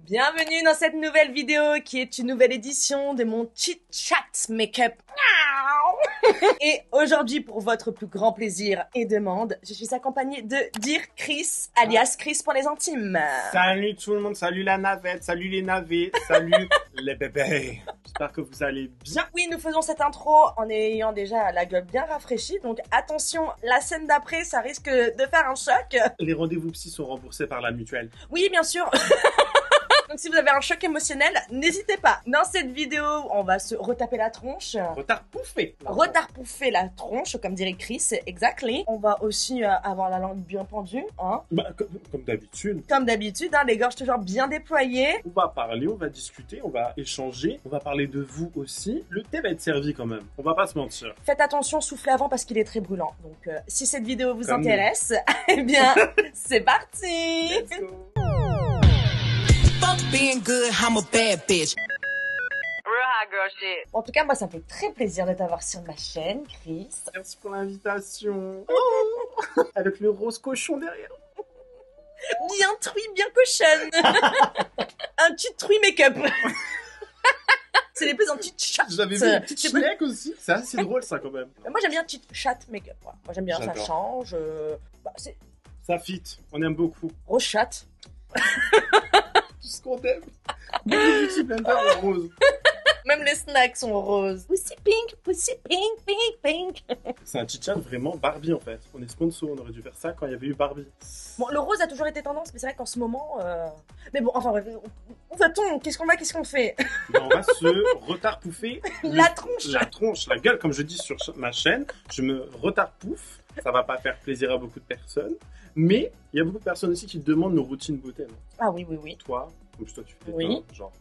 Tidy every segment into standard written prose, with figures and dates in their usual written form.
Bienvenue dans cette nouvelle vidéo qui est une nouvelle édition de mon Chit Chat Make-up. Et aujourd'hui, pour votre plus grand plaisir et demande, je suis accompagnée de Dear Chris, alias Chris pour les intimes. Salut tout le monde, salut la navette, salut les navets, salut les bébés. J'espère que vous allez bien. Oui, nous faisons cette intro en ayant déjà la gueule bien rafraîchie, donc attention, la scène d'après, ça risque de faire un choc. Les rendez-vous psy sont remboursés par la mutuelle. Oui, bien sûr. Donc si vous avez un choc émotionnel, n'hésitez pas. Dans cette vidéo, on va se retaper la tronche. Retard pouffé. Retarpouffer la tronche, comme dirait Chris, exactly. On va aussi avoir la langue bien pendue, hein. Bah, comme d'habitude. Comme d'habitude, hein, les gorges toujours bien déployées. On va parler, on va discuter, on va échanger, on va parler de vous aussi. Le thé va être servi quand même, on va pas se mentir. Faites attention, soufflez avant parce qu'il est très brûlant. Donc si cette vidéo vous Comme intéresse, eh bien, c'est parti. Let's go. Fuck being good, I'm a bad bitch. En tout cas, moi, ça me fait très plaisir de t'avoir sur ma chaîne, Chris. Merci pour l'invitation. Oh avec le rose cochon derrière. Bien truie, bien cochonne. Un petit truie make-up. C'est les plus en petit chat. J'avais vu une petite schneck aussi. C'est assez drôle ça quand même. Moi, j'aime bien petit chat make-up. Voilà. Moi, j'aime bien, ça J'adore. change. C'est Ça fit, on aime beaucoup. rose chat. Tout ce qu'on aime. Même le beauty blender en rose. Même les snacks sont roses. Pussy pink, pink. C'est un chit-chat vraiment Barbie en fait. On est sponsor, on aurait dû faire ça quand il y avait eu Barbie. Bon, le rose a toujours été tendance, mais c'est vrai qu'en ce moment... Mais bon, enfin bref, où va-t-on? Qu'est-ce qu'on fait? Ben, on va se retarpouffer La tronche. La tronche, la gueule, comme je dis sur ma chaîne. Je me retarpouffe. Ça va pas faire plaisir à beaucoup de personnes. Mais il y a beaucoup de personnes aussi qui demandent nos routines beauté. Non Ah oui. Toi, comme toi tu fais Oui. un genre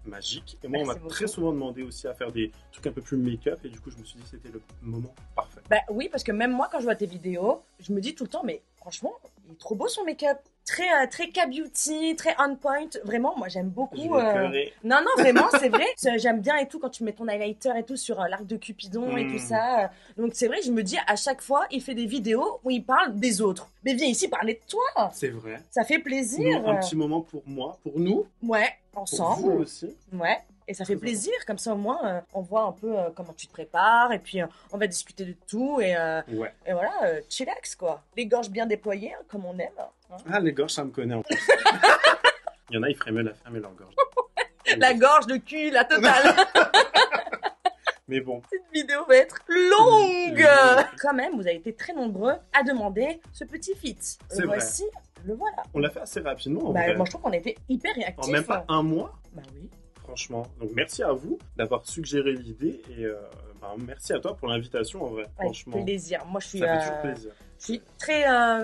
magique. Et moi, on Merci m'a beaucoup. très souvent demandé aussi à faire des trucs un peu plus make-up. Et du coup, je me suis dit que c'était le moment parfait. Bah oui, parce que même moi, quand je vois tes vidéos, je me dis tout le temps, mais franchement, il est trop beau son make-up. Très K-beauty, très on point. Vraiment, moi, j'aime beaucoup. Je vais pleurer. Non, vraiment, c'est vrai. J'aime bien et tout quand tu mets ton highlighter et tout sur l'arc de Cupidon et tout ça. Donc, c'est vrai, je me dis à chaque fois, il fait des vidéos où il parle des autres. Mais viens ici parler de toi. C'est vrai. Ça fait Nous, plaisir. un petit moment pour moi, pour nous, Ouais, pour ensemble. vous aussi. Ouais. Et ça fait Très plaisir, comme ça au moins on voit un peu comment tu te prépares et puis on va discuter de tout et Ouais. voilà, chillax quoi. Les gorges bien déployées, hein, comme on aime. Hein. Ah, les gorges, ça me connaît en plus. Il y en a, ils feraient mieux la fermer leur gorge. La gorge, le cul, la totale. Mais bon, Cette vidéo va être longue. Longue. Quand même, vous avez été très nombreux à demander ce petit feat. C'est Le vrai. voici, le voilà. on l'a fait assez rapidement. En Bah, vrai. moi je trouve qu'on a été hyper En réactifs. même pas un mois, Bah oui. franchement. Donc merci à vous d'avoir suggéré l'idée et merci à toi pour l'invitation en vrai. Avec Franchement, plaisir. Moi je suis... ça fait toujours plaisir. Je suis très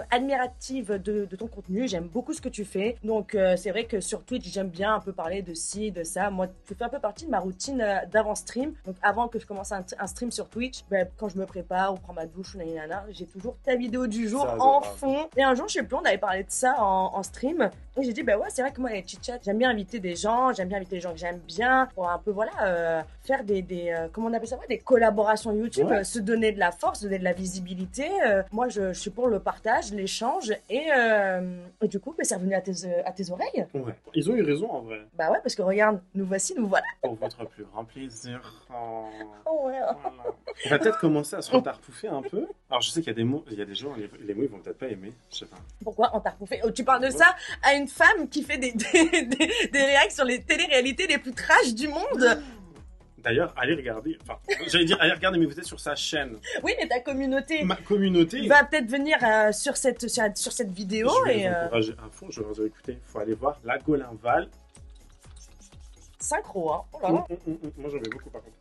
admirative de ton contenu, j'aime beaucoup ce que tu fais. Donc c'est vrai que sur Twitch, j'aime bien un peu parler de ci, de ça. Moi, tu fais un peu partie de ma routine d'avant-stream. Donc avant que je commence un stream sur Twitch, ben, quand je me prépare ou prends ma douche ou nanana, j'ai toujours ta vidéo du jour C'est en adorable. fond. Et un jour, je sais plus, on avait parlé de ça en stream. Et j'ai dit, bah ouais, c'est vrai que moi, les chit-chats, j'aime bien inviter des gens, j'aime bien inviter des gens que j'aime bien pour un peu, voilà, faire des comment on appelle ça, des collaborations YouTube, Ouais. se donner de la force, donner de la visibilité. Moi, je suis pour le partage, l'échange et du coup, bah, c'est revenu à tes oreilles. Ouais. Ils ont eu raison en vrai. Bah ouais, parce que regarde, nous voici, nous voilà. Pour votre plus grand plaisir. Oh. Oh ouais. Voilà. On va peut-être commencer à se retarpouffer un peu. Alors je sais qu'il y a des mots, il y a des gens, les mots ils vont peut-être pas aimer, je sais pas. Pourquoi on t'a refouffé? Oh, tu parles de ça à une femme qui fait des réacts sur les télé-réalités les plus trash du monde. D'ailleurs, allez regarder, enfin, j'allais dire allez regarder, mais vous êtes sur sa chaîne. Oui, mais ta communauté Ma communauté. va peut-être venir sur cette vidéo Je vais et les encourager à fond, je vais leur dire écoutez, faut aller voir la Golinval. synchro, hein. Oh là là. Moi j'en ai beaucoup par contre.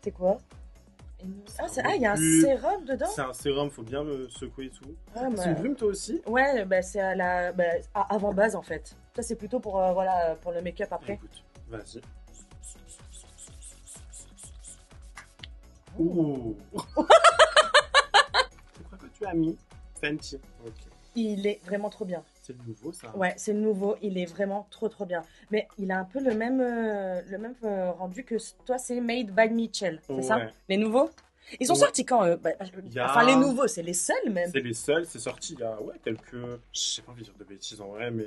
C'est quoi? Il y a un plus- sérum dedans? C'est un sérum, faut bien me secouer et tout. Ah, C'est une brume toi aussi? Ouais, bah, c'est à la avant base en fait. Ça c'est plutôt pour voilà pour le make-up après. Écoute, vas-y. Ouh. C'est quoi que tu as mis? Fenty. Ok. Il est vraiment trop bien. C'est le nouveau ça. Ouais, c'est le nouveau, il est vraiment trop bien. Mais il a un peu le même rendu que toi, c'est Made by Mitchell, c'est ça? Ouais. Les nouveaux? Ils sont Ouais. sortis quand Il y a- Enfin, les nouveaux, c'est les seuls même. C'est les seuls, c'est sorti il y a quelques... Je n'ai pas envie de dire de bêtises en vrai, mais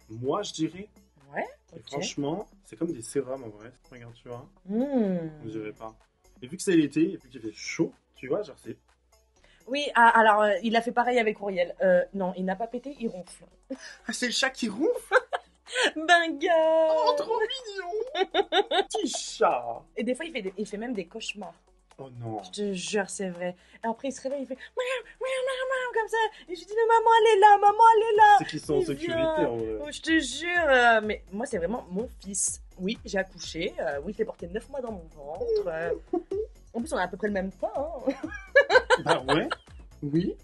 moi je dirais, Ouais, et ok. franchement, c'est comme des sérums en vrai. Regarde, tu vois, Hmm. on dirait pas. Et vu que c'est l'été, et vu qu'il fait chaud, tu vois, genre c'est... Oui, alors il a fait pareil avec Auriel. Non, il n'a pas pété, il ronfle. Ah, c'est le chat qui ronfle. Bingo. Oh, trop mignon. Petit chat. Et des fois, il fait même des cauchemars. Oh non. Je te jure, c'est vrai. Et après, il se réveille, il fait miaou, miaou, miaou, miaou, comme ça. Et je lui dis, mais maman, elle est là, maman, elle est là. C'est qu'ils sont en Il sécurité vient. en vrai. Oh, je te jure. Mais moi, c'est vraiment mon fils. Oui, j'ai accouché. Oui, il fait porter 9 mois dans mon ventre. En plus, on a à peu près le même temps. Hein. Bah ouais. Oui.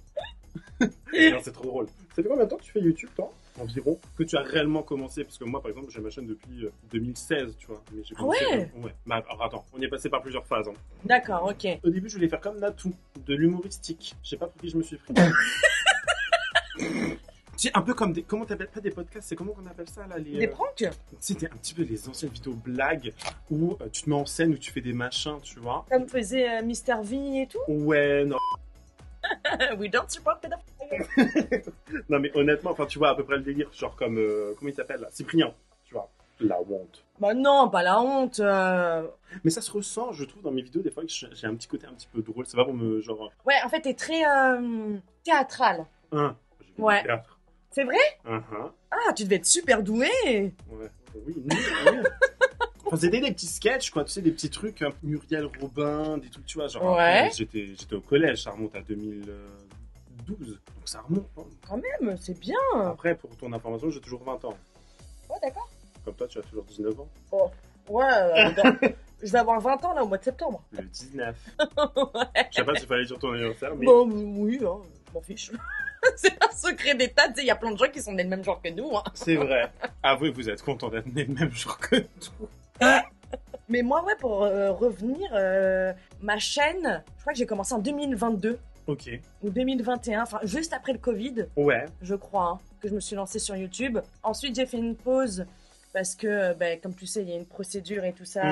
Non, c'est trop drôle. Ça fait combien de temps que tu fais YouTube, toi, environ, que tu as réellement commencé? Parce que moi, par exemple, j'ai ma chaîne depuis 2016, tu vois. Mais j'ai Ah commencé ouais? Ouais. Bah, alors, attends, on est passé par plusieurs phases. Hein. D'accord, ok. Au début, je voulais faire comme Natou, de l'humoristique. Je sais pas pour qui je me suis pris. C'est un peu comme des... Comment t'appelles pas des podcasts? C'est comment qu'on appelle ça, là les, Des pranks? C'était un petit peu les anciennes vidéos blagues où tu te mets en scène, où tu fais des machins, tu vois. Comme faisait Mr. V et tout? Ouais, non. We don't support pedophiles. Non, mais honnêtement, enfin, tu vois à peu près le délire. Genre comme... comment il s'appelle, là? Cyprien, tu vois. La honte. Bah non, pas la honte. Mais ça se ressent, je trouve, dans mes vidéos, des fois, que j'ai un petit côté un petit peu drôle. C'est pas pour me... Genre... Ouais, en fait, t'es très théâtral. J'ai fait Ouais. du théâtre. C'est vrai? Ah, tu devais être super doué. Ouais. Oui, oui. Enfin, c'était des petits sketchs, quoi, tu sais, des petits trucs, hein, Muriel Robin, des trucs, tu vois, genre, Ouais. après, j'étais au collège, ça remonte à 2012, donc ça remonte. Hein. Quand même, c'est bien. Après, pour ton information, j'ai toujours 20 ans. Ouais, d'accord. Comme toi, tu as toujours 19 ans. Oh, ouais, je vais avoir 20 ans là au mois de septembre. Le 19. Ouais. Je sais pas s'il fallait dire ton anniversaire, mais... Bon, oui, hein, je m'en fiche. C'est un secret d'État, tu sais, il y a plein de gens qui sont nés le même genre que nous. Hein. C'est vrai. Avouez, vous êtes content d'être né le même jour que tout. Mais moi, ouais, pour revenir, ma chaîne, je crois que j'ai commencé en 2022 Ok. ou 2021, enfin juste après le Covid, Ouais. je crois, hein, que je me suis lancée sur YouTube. Ensuite, j'ai fait une pause parce que, ben, comme tu sais, il y a une procédure et tout ça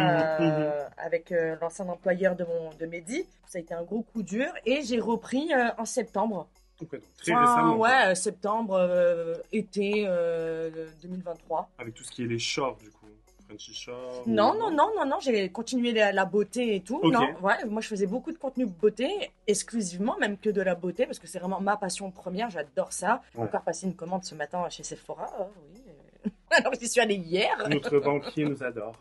avec l'ancien employeur de Mehdi. Ça a été un gros coup dur et j'ai repris en septembre. Donc, ouais, donc, très récemment. quoi. Ouais, septembre, été 2023. Avec tout ce qui est les shorts, du coup. Frenchy Short. Non, j'ai continué la beauté et tout. Ok. Non, ouais, moi je faisais beaucoup de contenu beauté, exclusivement, même que de la beauté, parce que c'est vraiment ma passion première, j'adore ça. J'ai Ouais. encore passé une commande ce matin chez Sephora, oui. Alors j'y suis allée hier. Notre banquier nous adore.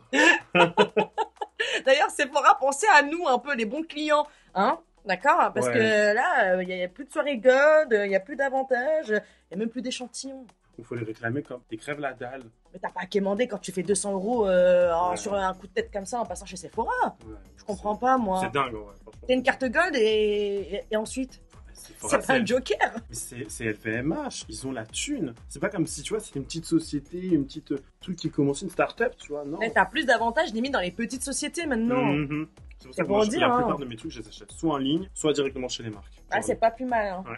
D'ailleurs, Sephora, pensez à nous un peu, les bons clients, hein. D'accord? Parce Ouais. que là, il n'y a plus de soirée gold, il n'y a plus d'avantages, il n'y a même plus d'échantillons. Il faut les réclamer comme des crèves la dalle. Mais t'as pas quémandé quand tu fais 200 euros Ouais. sur un coup de tête comme ça en passant chez Sephora. Ouais, Je comprends pas, moi. C'est dingue, ouais. franchement. T'as une carte gold et ensuite, Sephora, c'est pas un joker. Mais c'est LVMH, ils ont la thune. C'est pas comme si, tu vois, c'était une petite société, une petite truc qui commence une start-up, tu vois, non. Mais t'as plus d'avantages limite dans les petites sociétés maintenant. Mhm. C'est pour ça C'est que pour moi, dire, la hein. plupart de mes trucs, je les achète soit en ligne, soit directement chez les marques. Ah, c'est pas plus mal. Hein. Ouais, ouais.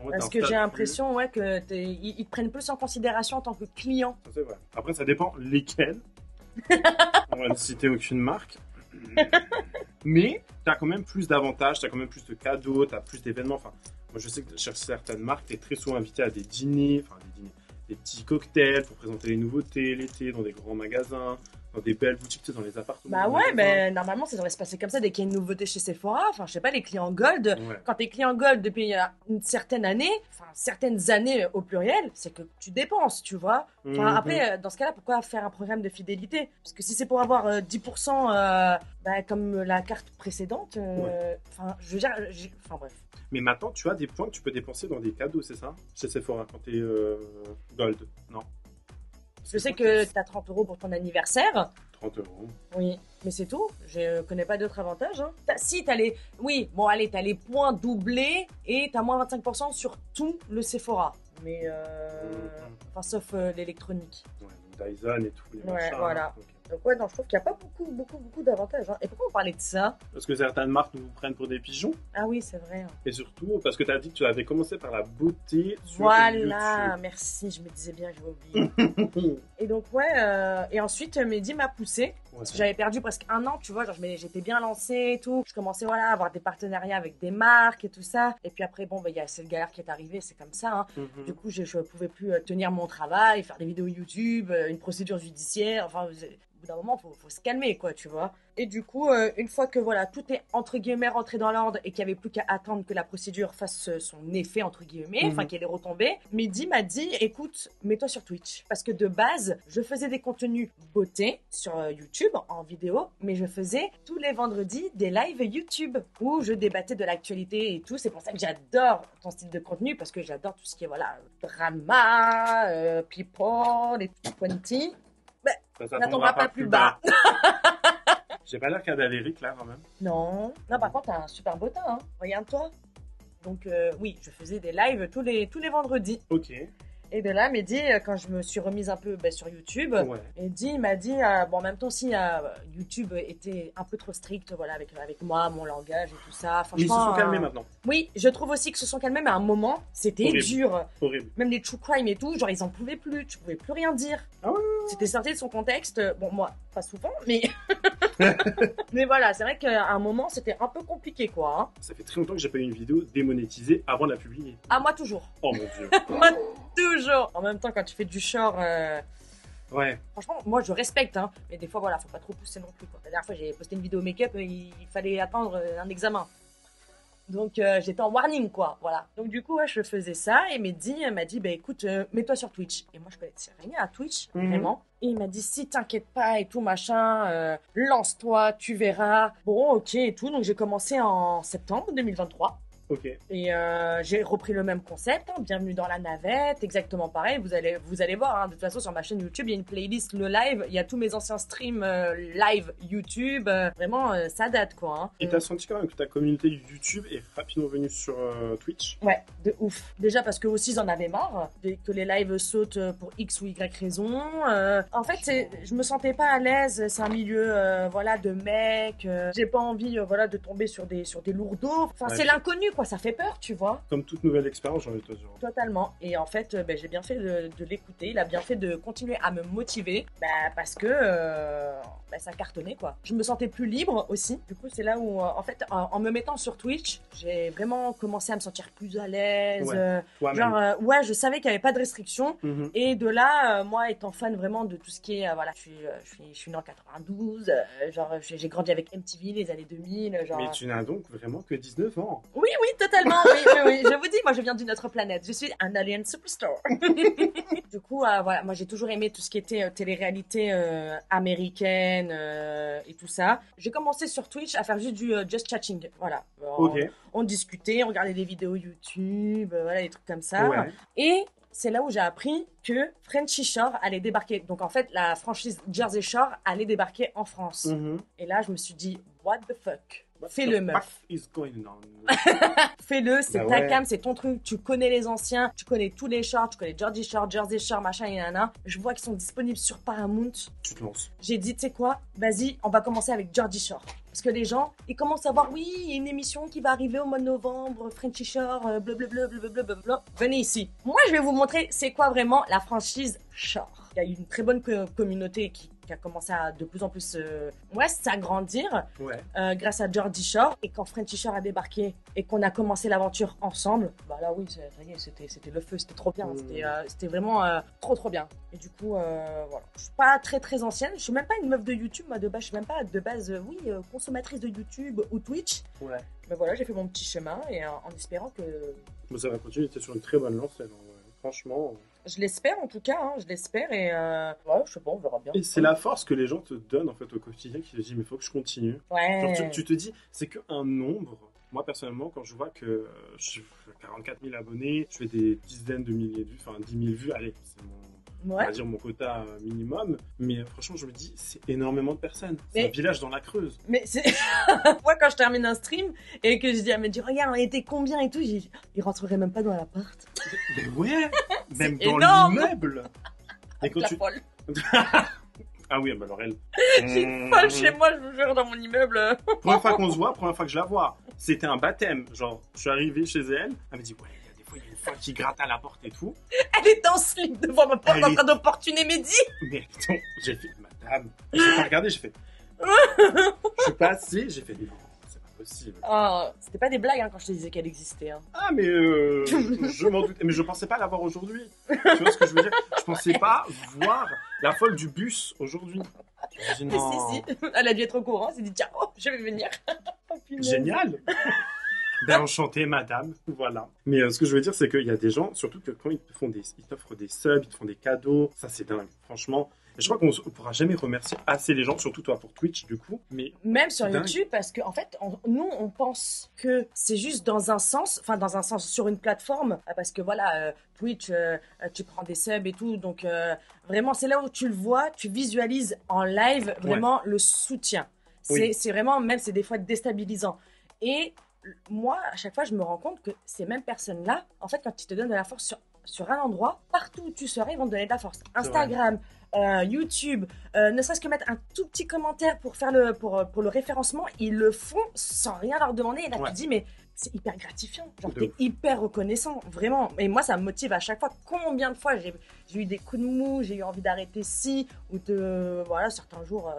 En vrai, Parce t'as un que j'ai statut. l'impression ouais, que ils te prennent plus en considération en tant que client. Ça, c'est vrai. Après, ça dépend lesquels. On va ne citer aucune marque. Mais t'as quand même plus d'avantages, t'as quand même plus de cadeaux, t'as plus d'événements. Enfin, moi, je sais que chez certaines marques, t'es très souvent invité à des dîners, des petits cocktails pour présenter les nouveautés l'été dans des grands magasins, dans des belles boutiques, tu sais, dans les appartements. Bah dans ouais, les ben normalement ça devrait se passer comme ça dès qu'il y a une nouveauté chez Sephora. Enfin, je sais pas, les clients gold. magasins. Ouais. Quand t'es client gold depuis une certaine année, enfin certaines années au pluriel, c'est que tu dépenses, tu vois. Enfin, Mhm. après, dans ce cas-là, pourquoi faire un programme de fidélité? Parce que si c'est pour avoir 10% comme la carte précédente, enfin, je veux dire, enfin bref. Mais maintenant, tu as des points que tu peux dépenser dans des cadeaux, c'est ça? Chez Sephora, quand t'es gold, non? Je sais que t'as 30 euros pour ton anniversaire. 30 euros. Oui, mais c'est tout. Je connais pas d'autres avantages. Hein. Si, t'as les... Oui, bon, allez, t'as les points doublés et t'as moins 25% sur tout le Sephora. Mais, enfin, sauf l'électronique. Ouais, donc Dyson et tout, les Ouais, machins. voilà. Ok. Donc ouais, non, je trouve qu'il n'y a pas beaucoup d'avantages. Hein. Et pourquoi on parlait de ça? Parce que certaines marques nous prennent pour des pigeons. Ah oui, c'est vrai. Et surtout, parce que tu as dit que tu avais commencé par la beauté sur Voilà, merci, je me disais bien, j'avais oublié. Et donc ouais, et ensuite Mehdi m'a poussé. Parce que j'avais perdu presque 1 an, tu vois, genre j'étais bien lancée et tout. Je commençais voilà, à avoir des partenariats avec des marques et tout ça. Et puis après, bon, il y a cette galère qui est arrivée, c'est comme ça. Hein. Du coup, je pouvais plus tenir mon travail, faire des vidéos YouTube, une procédure judiciaire. Enfin, au bout d'un moment, faut se calmer, quoi, tu vois. Et du coup, une fois que voilà, tout est entre guillemets rentré dans l'ordre et qu'il n'y avait plus qu'à attendre que la procédure fasse son effet entre guillemets, enfin qu'elle est retombée, Mehdi m'a dit, écoute, mets-toi sur Twitch. Parce que de base, je faisais des contenus beauté sur YouTube en vidéo, mais je faisais tous les vendredis des lives YouTube où je débattais de l'actualité et tout. C'est pour ça que j'adore ton style de contenu parce que j'adore tout ce qui est voilà drama, people et tout quanti. Ça n'attendra pas plus bas. J'ai pas l'air cadavérique là quand même. Non, par contre t'as un super beau teint, hein. Regarde-toi. Donc oui, je faisais des lives tous les vendredis. Ok. Et de là, Mehdi, quand je me suis remise un peu sur YouTube, Mehdi m'a dit, bon, en même temps, si YouTube était un peu trop strict, voilà, avec moi, mon langage et tout ça. Mais ils se sont calmés maintenant. Oui, je trouve aussi que se sont calmés, mais à un moment, c'était dur. Horrible. Même les true crime et tout, genre, ils en pouvaient plus, tu pouvais plus rien dire. Ah ouais. C'était sorti de son contexte. Bon, moi, pas souvent, mais... mais voilà, c'est vrai qu'à un moment, c'était un peu compliqué, quoi. Hein. Ça fait très longtemps que j'ai pas eu une vidéo démonétisée avant de la publier. Ah, moi, toujours. Oh mon dieu. Moi, toujours. En même temps, quand tu fais du short... Ouais. Franchement, moi, je respecte, hein. Mais des fois, voilà, faut pas trop pousser non plus, quoi. La dernière fois, j'ai posté une vidéo make-up, il fallait attendre un examen. Donc, j'étais en warning, quoi, voilà. Donc, du coup, ouais, je faisais ça, et Mehdi m'a dit, bah, écoute, mets-toi sur Twitch. Et moi, je connaissais rien à Twitch, vraiment. Et il m'a dit, si t'inquiète pas et tout, machin, lance-toi, tu verras. Bon, ok, et tout. Donc, j'ai commencé en septembre 2023. Ok. Et j'ai repris le même concept, hein, bienvenue dans la navette, exactement pareil, vous allez voir, hein, de toute façon sur ma chaîne YouTube, il y a une playlist, le live, il y a tous mes anciens streams live YouTube, vraiment ça date quoi. Hein. Et t'as senti quand même que ta communauté YouTube est rapidement venue sur Twitch? Ouais, de ouf. Déjà parce que aussi ils en avaient marre, que les lives sautent pour X ou Y raison. En fait, je me sentais pas à l'aise, c'est un milieu voilà, de mecs, j'ai pas envie voilà, de tomber sur des lourdeaux, enfin c'est l'inconnu quoi. Ça fait peur, tu vois. Comme toute nouvelle expérience, j'ai envie de te dire. Totalement. Et en fait, j'ai bien fait de l'écouter. Il a bien fait de continuer à me motiver. Parce que ça cartonnait, quoi. Je me sentais plus libre aussi. Du coup, c'est là où, en fait, en me mettant sur Twitch, j'ai vraiment commencé à me sentir plus à l'aise. Ouais. Je savais qu'il n'y avait pas de restrictions. Et de là, moi, étant fan vraiment de tout ce qui est... voilà, je suis née en 92. J'ai grandi avec MTV, les années 2000. Mais tu n'as donc vraiment que 19 ans. Oui, totalement, oui. Je vous dis, moi je viens d'une autre planète. Je suis un alien superstar. Du coup, voilà, moi j'ai toujours aimé tout ce qui était télé-réalité américaine et tout ça. J'ai commencé sur Twitch à faire juste du just chatting. Voilà. On discutait, on regardait des vidéos YouTube, voilà, des trucs comme ça. Ouais. Et c'est là où j'ai appris que Frenchy Shore allait débarquer. Donc en fait, la franchise Jersey Shore allait débarquer en France. Et là, je me suis dit, what the fuck? Fais-le, meuf. Fais-le, c'est ta cam, c'est ton truc. Tu connais les anciens, tu connais tous les shorts, tu connais Georgie Shore, Jersey Shore, machin et nana. Je vois qu'ils sont disponibles sur Paramount. Tu te lances. J'ai dit, tu sais quoi, vas-y, on va commencer avec Georgie Shore. Parce que les gens, ils commencent à voir, oui, il y a une émission qui va arriver au mois de novembre, Frenchy Shore, blablabla. Venez ici. Moi, je vais vous montrer c'est quoi vraiment la franchise Shore. Il y a une très bonne communauté qui a commencé à de plus en plus s'agrandir grâce à Georgie Shore. Et quand Frenchy Shore a débarqué et qu'on a commencé l'aventure ensemble, bah là oui, c'était le feu, c'était trop bien. C'était vraiment trop bien. Et du coup, voilà. Je suis pas très ancienne, je suis même pas une meuf de YouTube, moi de base, je suis même pas de base, consommatrice de YouTube ou Twitch. Ouais. Mais voilà, j'ai fait mon petit chemin et en espérant que... Ça va continuer, t'es sur une très bonne lancée, franchement... Je l'espère en tout cas, hein, je l'espère et je sais pas, on verra bien. Et c'est la force que les gens te donnent en fait au quotidien qui te dit mais faut que je continue. Ouais. Genre, tu te dis c'est qu'un nombre. Moi personnellement quand je vois que je fais 44 000 abonnés, je fais des dizaines de milliers de vues, enfin 10 000 vues, allez c'est on va dire mon quota minimum, mais franchement je me dis c'est énormément de personnes, c'est un village dans la Creuse. Mais c'est moi quand je termine un stream et que je dis à me dire regarde on était combien et tout, ils rentreraient même pas dans l'appart. Mais ouais, même dans énorme. l'immeuble. Et quand tu Ah oui, bah alors elle. J'ai une folle chez moi, je vous jure, dans mon immeuble. Première fois qu'on se voit, première fois que je la vois, c'était un baptême. Genre, je suis arrivé chez elle, elle me dit ouais, il y a des fois il y a une femme qui gratte à la porte et tout. Elle est en slip devant ma porte Elle en est- train d'opportuner Mehdi. Mais attends, j'ai fait madame, j'ai pas regardé, j'ai fait. Je suis passé, j'ai fait non, c'est pas possible. Oh, c'était pas des blagues hein, quand je te disais qu'elle existait. Hein. Ah mais je m'en doutais, mais je pensais pas l'avoir aujourd'hui. Tu vois ce que je veux dire? Je pensais pas voir la folle du bus aujourd'hui. J'ai dit Mais non. si, elle a dû être au courant, elle s'est dit tiens, oh, je vais venir. Oh, punaise. Génial. Ben enchanté madame, voilà. Mais ce que je veux dire c'est qu'il y a des gens, surtout que quand ils t'offrent des subs, ils te font des cadeaux, ça c'est dingue, franchement. Et je crois qu'on ne pourra jamais remercier assez les gens, surtout toi pour Twitch du coup. Mais Même sur dingue. YouTube, parce qu'en fait, nous, on pense que c'est juste dans un sens, sur une plateforme, parce que voilà, Twitch, tu prends des subs et tout, donc vraiment, c'est là où tu le vois, tu visualises en live vraiment le soutien. Oui. C'est vraiment, même, c'est des fois déstabilisant. Et moi, à chaque fois, je me rends compte que ces mêmes personnes-là, en fait, quand ils te donnent de la force sur un endroit, partout où tu seras, ils vont te donner de la force. Instagram, YouTube, ne serait-ce que mettre un tout petit commentaire pour faire pour le référencement, ils le font sans rien leur demander. Et là, tu te dis, mais c'est hyper gratifiant. Genre, t'es hyper reconnaissant, vraiment. Et moi, ça me motive à chaque fois. Combien de fois j'ai eu des coups de mou, j'ai eu envie d'arrêter ou voilà, certains jours.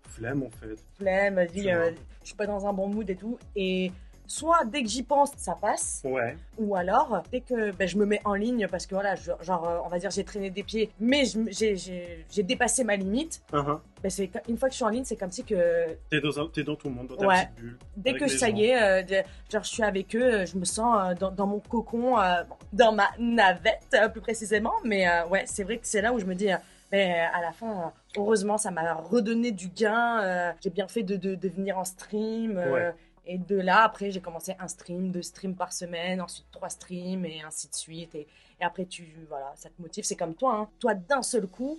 Flemme en fait. Flemme, je suis pas dans un bon mood et tout. Et soit dès que j'y pense, ça passe. Ouais. Ou alors, dès que je me mets en ligne, parce que voilà, on va dire, j'ai traîné des pieds, mais j'ai dépassé ma limite. Une fois que je suis en ligne, c'est comme si que... T'es dans ton monde, dans ta petite bulle. Dès que ça y est, je suis avec eux, je me sens dans mon cocon, dans ma navette, plus précisément. Mais ouais, c'est vrai que c'est là où je me dis... Mais à la fin, heureusement, ça m'a redonné du gain. J'ai bien fait de venir en stream. Et de là, après, j'ai commencé un stream, 2 streams par semaine, ensuite 3 streams et ainsi de suite. Et après, voilà, ça te motive. C'est comme toi, hein. Toi, d'un seul coup,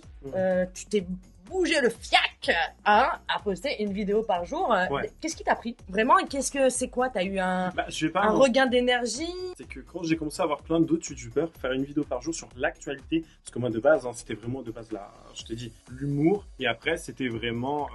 tu t'es bougé le fiac à poster une vidéo par jour. Qu'est-ce qui t'a pris? Vraiment, c'est quoi? T'as eu un regain d'énergie? C'est que quand j'ai commencé à avoir plein d'autres youtubeurs faire une vidéo par jour sur l'actualité, parce que moi de base, c'était vraiment de base je t'ai dit, l'humour. Et après, c'était vraiment...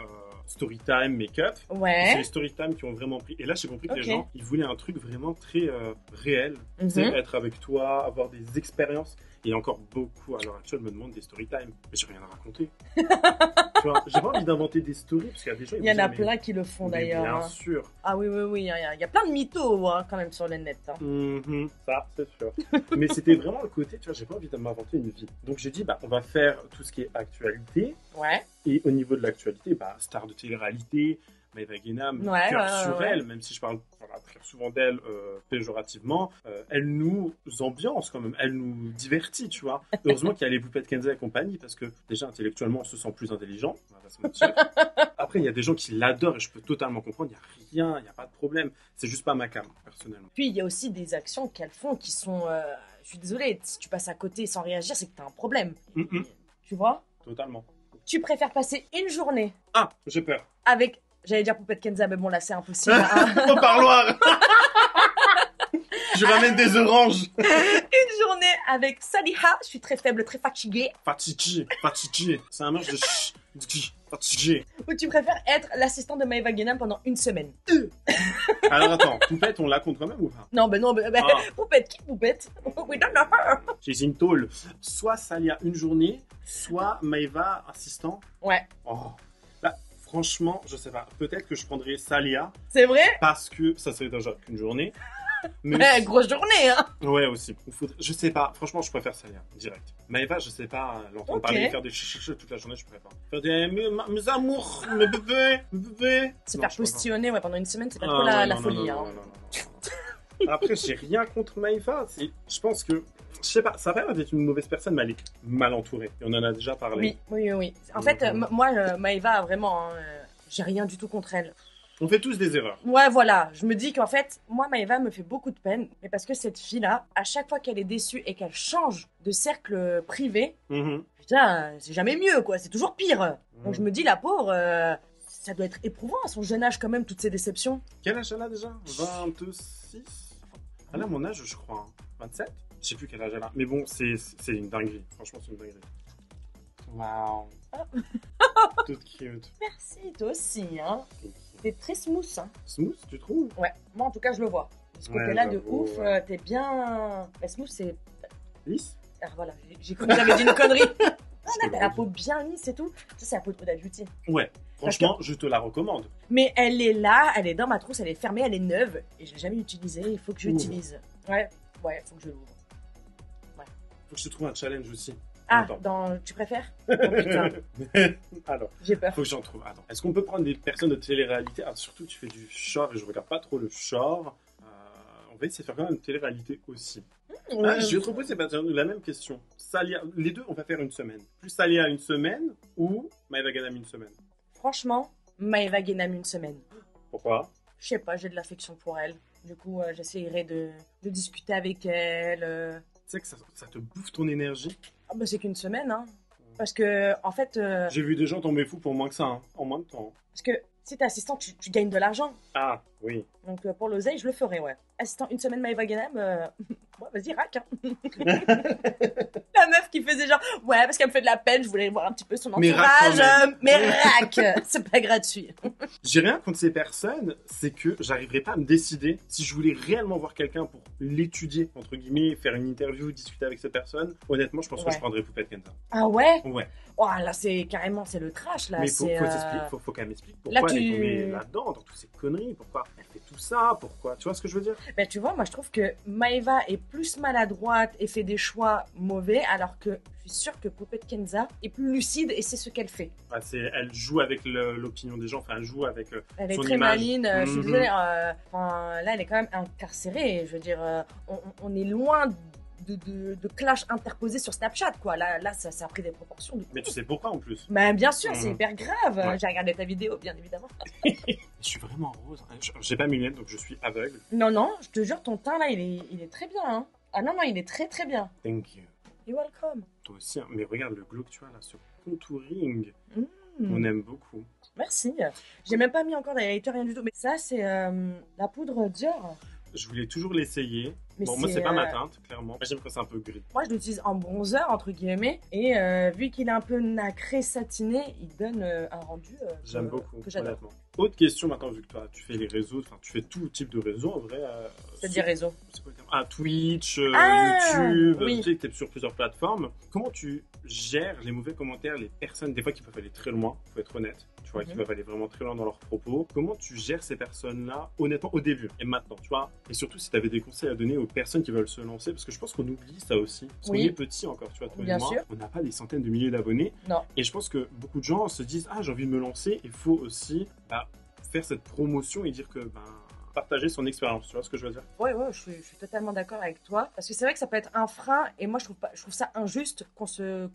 Storytime, make-up. C'est les Storytime qui ont vraiment pris. Et là, j'ai compris que les gens, ils voulaient un truc vraiment très réel. C'est être avec toi, avoir des expériences. Et encore beaucoup, à l'heure actuelle, me demandent des Storytime. Mais j'ai rien à raconter. Tu vois, j'ai pas envie d'inventer des stories, parce qu'il y a des gens... Il y en a plein qui le font, d'ailleurs. Bien sûr. Ah oui, il y a plein de mythos, hein, quand même, sur le net. Hein. Ça, c'est sûr. Mais c'était vraiment le côté, tu vois, j'ai pas envie de m'inventer une vie. Donc j'ai dit, on va faire tout ce qui est actualité. Et au niveau de l'actualité, star de télé-réalité, Maëva Guénam, cœur sur elle, même si je parle très souvent d'elle péjorativement, elle nous ambiance quand même, elle nous divertit, tu vois. Heureusement qu'il y a les Poupettes Kenza et compagnie, parce que déjà intellectuellement on se sent plus intelligent, on va pas se mentir. Après il y a des gens qui l'adorent et je peux totalement comprendre, il n'y a rien, il n'y a pas de problème, c'est juste pas ma cam, personnellement. Puis il y a aussi des actions qu'elles font qui sont, je suis désolée, si tu passes à côté sans réagir, c'est que t'as un problème. Tu vois? Totalement. Tu préfères passer une journée... Ah, j'ai peur. Avec... J'allais dire Poupette Kenza, mais bon, là, c'est impossible. Au parloir. Je ramène des oranges. Une journée avec Saliha. Je suis très faible, très fatiguée. Fatiguée. C'est un mélange de fatigué. Ou tu préfères être l'assistant de Maëva Guénam pendant une semaine? Alors attends, Poupette, on la compte quand même ou pas? Non, Poupette, qui Poupette? We don't know her. J'ai une tôle. Soit Salia une journée, soit Maëva assistant. Ouais. Oh. Là, franchement, je sais pas. Peut-être que je prendrais Salia. C'est vrai? Parce que ça serait déjà qu'une journée. Mais grosse journée, hein. Ouais, aussi. Je sais pas. Franchement, je préfère Salia, direct. Maëva, je sais pas. L'entendre parler, faire des chichiches toute la journée, je préfère. Faire des mes amours, mes bébés. Se faire postillonner pendant une semaine, c'est pas trop la folie. Non. Après, j'ai rien contre Maëva. Je pense que, je sais pas, ça va pas être une mauvaise personne, mais elle est mal entourée. Et on en a déjà parlé. Oui. En fait, moi, Maëva, vraiment, j'ai rien du tout contre elle. On fait tous des erreurs. Ouais, voilà. Je me dis qu'en fait, moi, Maëva me fait beaucoup de peine. Mais parce que cette fille-là, à chaque fois qu'elle est déçue et qu'elle change de cercle privé, putain, c'est jamais mieux, quoi. C'est toujours pire. Donc je me dis, la pauvre, ça doit être éprouvant à son jeune âge quand même, toutes ces déceptions. Quel âge elle a déjà? 26? Elle a mon âge, je crois. 27? Je sais plus quel âge elle a. Mais bon, c'est une dinguerie. Franchement, c'est une dinguerie. Waouh. Toute cute. Merci, toi aussi, hein. T'es très smooth, hein. Smooth, tu trouves? Ouais, moi en tout cas, je le vois. De ce Ouais, côté-là, de j'avoue, ouf, ouais. t'es bien. Mais smooth, c'est. Lisse? Ah voilà, j'ai cru que j'avais dit une connerie. Ah, Je te là, t'as le la redis. peau bien lisse et tout. Ça, c'est la peau de Huda Beauty. Ouais. Franchement, je te la recommande. Mais elle est là, elle est dans ma trousse, elle est fermée, elle est neuve. Et je l'ai jamais utilisée, il faut que je Ouvre. l'utilise. Ouais, faut que je l'ouvre. Faut que je te trouve un challenge aussi. Ah, Attends. tu préfères? Oh putain, Alors, j'ai peur. faut que j'en trouve. Attends. Est-ce qu'on peut prendre des personnes de télé-réalité? Ah, surtout, tu fais du short et je regarde pas trop le short. On va essayer de faire quand même une télé-réalité aussi. Ah, je vais te reposer la même question. Salia, les deux, on va faire une semaine. Plus Salia une semaine ou Maëva Ganam une semaine. Franchement, Maëva Guénam une semaine. Pourquoi? Je sais pas, j'ai de l'affection pour elle. Du coup, j'essayerai de discuter avec elle. Tu sais que ça te bouffe ton énergie. Ah bah c'est qu'une semaine, hein. Parce que, en fait, J'ai vu des gens tomber fous pour moins que ça, hein, en moins de temps. parce que si t'es assistant, tu gagnes de l'argent. Ah, oui. Donc pour l'oseille, je le ferai, ouais. Assistant une semaine Maëva Guénam, ouais, vas-y, rack. Hein. La meuf qui faisait genre, ouais, parce qu'elle me fait de la peine, je voulais voir un petit peu son Mais rack entourage. quand même. Mais rack, c'est pas gratuit. J'ai rien contre ces personnes, c'est que j'arriverai pas à me décider si je voulais réellement voir quelqu'un pour l'étudier, entre guillemets, faire une interview, discuter avec cette personne. Honnêtement, je pense que Ouais. je prendrais Poupette Kenza. Ah ouais? Ouais. Oh là, c'est carrément, c'est le trash là. Mais faut c'est, t'expliquer, faut qu'elle m'explique là, pourquoi elle tu- est tombée là-dedans, dans toutes ces conneries, pourquoi elle fait tout ça, pourquoi. Tu vois ce que je veux dire? Ben, tu vois, moi je trouve que Maëva est plus maladroite et fait des choix mauvais, alors que je suis sûre que Poupette Kenza est plus lucide et c'est ce qu'elle fait. Ah, elle joue avec l'opinion des gens, enfin, elle joue avec Elle est son très image. maligne, je suis Mhm. désolée. Enfin, là, elle est quand même incarcérée. Je veux dire, on est loin de clash interposés sur Snapchat, quoi. Là ça a pris des proportions. Mais tu sais pourquoi en plus? Ben, bien sûr, c'est Mhm. hyper grave. Ouais. J'ai regardé ta vidéo, bien évidemment. Je suis vraiment rose. J'ai pas mes lunettes, donc je suis aveugle. Non, non, je te jure, ton teint là, il est très bien. Hein. Ah non, non, il est très très bien. Thank you. You're welcome. Toi aussi, hein. Mais regarde le glow que tu as là sur contouring. Hmm. On aime beaucoup. Merci. J'ai même pas mis encore d'highlighter, rien du tout. Mais ça, c'est la poudre Dior. Je voulais toujours l'essayer. Mais Bon, moi, c'est pas ma teinte, clairement. J'aime quand c'est un peu gris. Moi, je l'utilise en bronzer, entre guillemets. Et vu qu'il est un peu nacré, satiné, il donne un rendu J'aime beaucoup, que j'adore. honnêtement. Autre question maintenant, vu que toi, tu fais les réseaux, enfin, tu fais tout type de réseaux, en vrai. C'est-à-dire réseau. C'est quoi le terme? Ah, Twitch, Ah, YouTube, oui. tu sais que t'es sur plusieurs plateformes. Comment tu gères les mauvais commentaires, les personnes, des fois qui peuvent aller très loin, faut être honnête, tu vois, qui Mhm. peuvent aller vraiment très loin dans leurs propos. Comment tu gères ces personnes-là, honnêtement, au début et maintenant, tu vois? Et surtout, si tu avais des conseils à donner aux personnes qui veulent se lancer, parce que je pense qu'on oublie ça aussi. Parce Oui. qu'on est petit encore, tu vois, toi Bien et moi, sûr. on n'a pas des centaines de milliers d'abonnés. Non. Et je pense que beaucoup de gens se disent, ah, j'ai envie de me lancer, il faut aussi faire cette promotion et dire que, partager son expérience, tu vois ce que je veux dire? Ouais, je suis totalement d'accord avec toi. Parce que c'est vrai que ça peut être un frein. Et moi, je trouve ça injuste qu'on se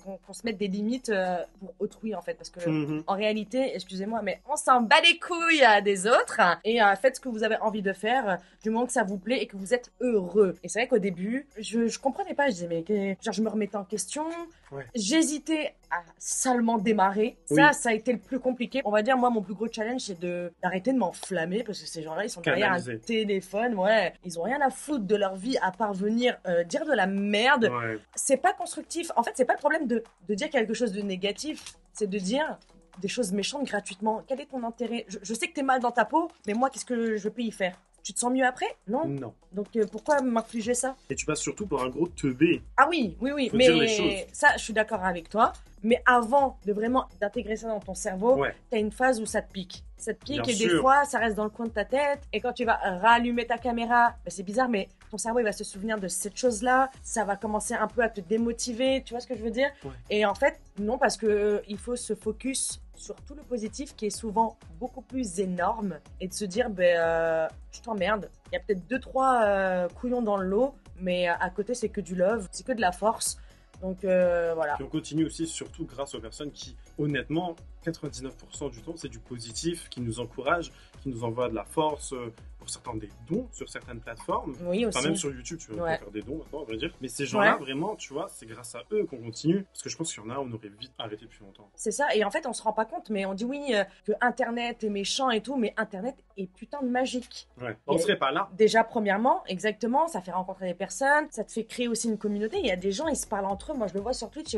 mette des limites pour autrui, en fait. Parce que Mhm. en réalité, excusez-moi, mais on s'en bat les couilles des autres. Et faites ce que vous avez envie de faire du moment que ça vous plaît et que vous êtes heureux. Et c'est vrai qu'au début, je comprenais pas. Je disais, mais genre, je me remettais en question. Ouais. J'hésitais à salement démarrer. Oui. Ça a été le plus compliqué. On va dire, moi, mon plus gros challenge, c'est d'arrêter de m'enflammer parce que ces gens-là, ils sont derrière un Canaliser. téléphone. Ouais, ils ont rien à foutre de leur vie à part venir dire de la merde. Ouais. C'est pas constructif. En fait, c'est pas le problème de dire quelque chose de négatif. C'est de dire des choses méchantes gratuitement. Quel est ton intérêt? Je sais que t'es mal dans ta peau, mais moi, qu'est-ce que je peux y faire? Tu te sens mieux après? Non. Non. Donc pourquoi m'infliger ça? Et tu passes surtout pour un gros teubé. Ah oui, Faut dire les mais choses. ça, je suis d'accord avec toi. Mais avant de vraiment d'intégrer ça dans ton cerveau, Ouais. t'as une phase où ça te pique. Ça te pique Bien et des sûr. fois, ça reste dans le coin de ta tête. Et quand tu vas rallumer ta caméra, c'est bizarre, mais ton cerveau, il va se souvenir de cette chose-là. Ça va commencer un peu à te démotiver. Tu vois ce que je veux dire? Ouais. Et en fait, non, parce que il faut se focus sur tout le positif qui est souvent beaucoup plus énorme et de se dire, je t'emmerde. Il y a peut-être 2-3 couillons dans le lot, mais à côté, c'est que du love, c'est que de la force. Donc voilà. Puis on continue aussi, surtout grâce aux personnes qui, honnêtement, 99% du temps, c'est du positif, qui nous encourage, qui nous envoie de la force pour pour certains des dons sur certaines plateformes. Oui, aussi. Enfin, même sur YouTube, tu peux Ouais. faire des dons maintenant, on va dire. Mais ces gens-là, Ouais. vraiment, tu vois, c'est grâce à eux qu'on continue. Parce que je pense qu'il y en a, on aurait vite arrêté depuis longtemps. C'est ça, et en fait on se rend pas compte, mais on dit oui que Internet est méchant et tout, mais Internet est putain de magique. Ouais. On serait pas là. Déjà premièrement, exactement, ça fait rencontrer des personnes, ça te fait créer aussi une communauté, il y a des gens, ils se parlent entre eux, moi je le vois sur Twitch,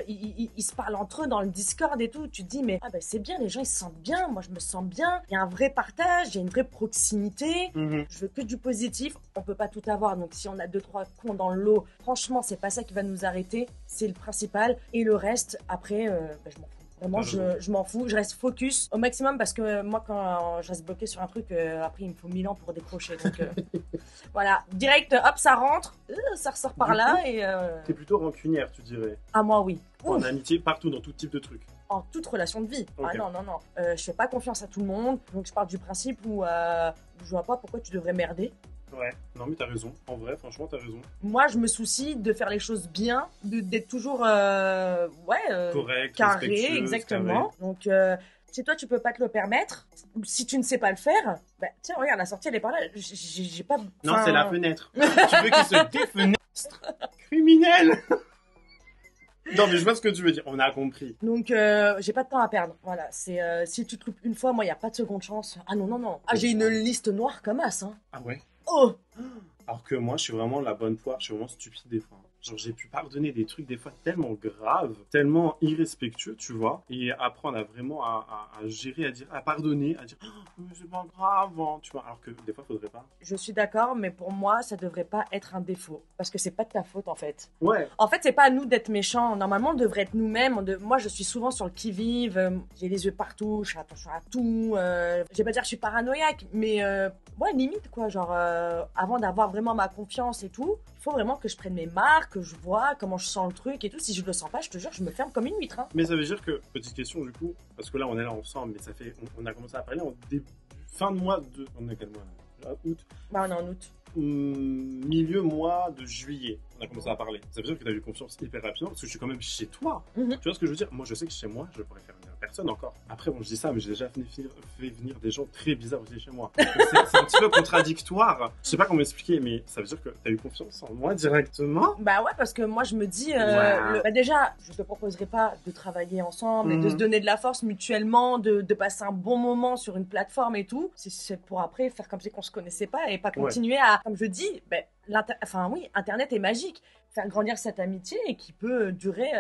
ils se parlent entre eux dans le Discord et tout, tu te dis mais ah ben c'est bien, les gens ils se sentent bien, moi je me sens bien, il y a un vrai partage, il y a une vraie proximité, Mhm. je veux que du positif, on peut pas tout avoir, donc si on a 2-3 cons dans le lot, franchement c'est pas ça qui va nous arrêter, c'est le principal, et le reste, après, je m'en fous. Vraiment, je m'en fous, je reste focus au maximum parce que moi, quand je reste bloqué sur un truc, après, il me faut 1000 ans pour décrocher. Donc, voilà, direct, hop, ça rentre, ça ressort par Du là coup, et. T'es plutôt rancunière, tu dirais. Ah, moi, oui. En Ouf, amitié, partout, dans tout type de trucs. en toute relation de vie. Ok. Ah non, non, non. Je fais pas confiance à tout le monde, donc je pars du principe où je vois pas pourquoi tu devrais merder. Ouais. Non, mais t'as raison. En vrai, franchement, t'as raison. Moi, je me soucie de faire les choses bien, d'être toujours Correct, carré, respectueuse, exactement. Donc, si toi, tu peux pas te le permettre, si tu ne sais pas le faire, bah, tiens, regarde, la sortie, elle est par là. J'ai pas... Non, enfin, c'est la fenêtre. Tu veux qu'il se défenestre? Criminel! Non, mais je vois ce que tu veux dire. On a compris. Donc, j'ai pas de temps à perdre. Voilà, c'est si tu te loupes une fois, moi, il y a pas de seconde chance. Ah non, non, non. Ah, j'ai une liste noire comme as, hein. Ah ouais? Oh! Alors que moi, je suis vraiment la bonne poire. Je suis vraiment stupide des fois. Genre, j'ai pu pardonner des trucs des fois tellement graves, tellement irrespectueux, tu vois. Et après, on a vraiment à gérer, à dire, à pardonner, à dire, oh, mais c'est pas grave, hein, tu vois. Alors que des fois, faudrait pas. Je suis d'accord, mais pour moi, ça devrait pas être un défaut. Parce que c'est pas de ta faute, en fait. Ouais. En fait, c'est pas à nous d'être méchants. Normalement, on devrait être nous-mêmes. Moi, je suis souvent sur le qui-vive. J'ai les yeux partout. Je fais attention à tout. Je vais pas dire que je suis paranoïaque, mais ouais, limite, quoi. Genre, avant d'avoir vraiment ma confiance et tout, il faut vraiment que je prenne mes marques, que je vois comment je sens le truc et tout. Si je le sens pas, je te jure, je me ferme comme une huître. Hein. Mais ça veut dire que, petite question du coup, parce que là, on est là ensemble, mais ça fait, on a commencé à parler en début, fin de mois de, on est quel mois là? Août. Bah, on est en août. Milieu mois de juillet, on a commencé à parler. Ça veut dire que tu as eu confiance hyper rapidement parce que je suis quand même chez toi. Mhm. Tu vois ce que je veux dire? Moi, je sais que chez moi, je pourrais faire venir personne encore. Après, bon, je dis ça, mais j'ai déjà fait venir des gens très bizarres aussi chez moi. C'est un petit peu contradictoire. Je sais pas comment expliquer, mais ça veut dire que tu as eu confiance en moi directement. Bah ouais, parce que moi je me dis, Wow. bah déjà, je te proposerai pas de travailler ensemble et de Mhm. se donner de la force mutuellement, de passer un bon moment sur une plateforme et tout. C'est pour après faire comme si qu'on se connaissait pas et pas continuer à, comme je dis, bah, Internet est magique. Faire grandir cette amitié et qui peut durer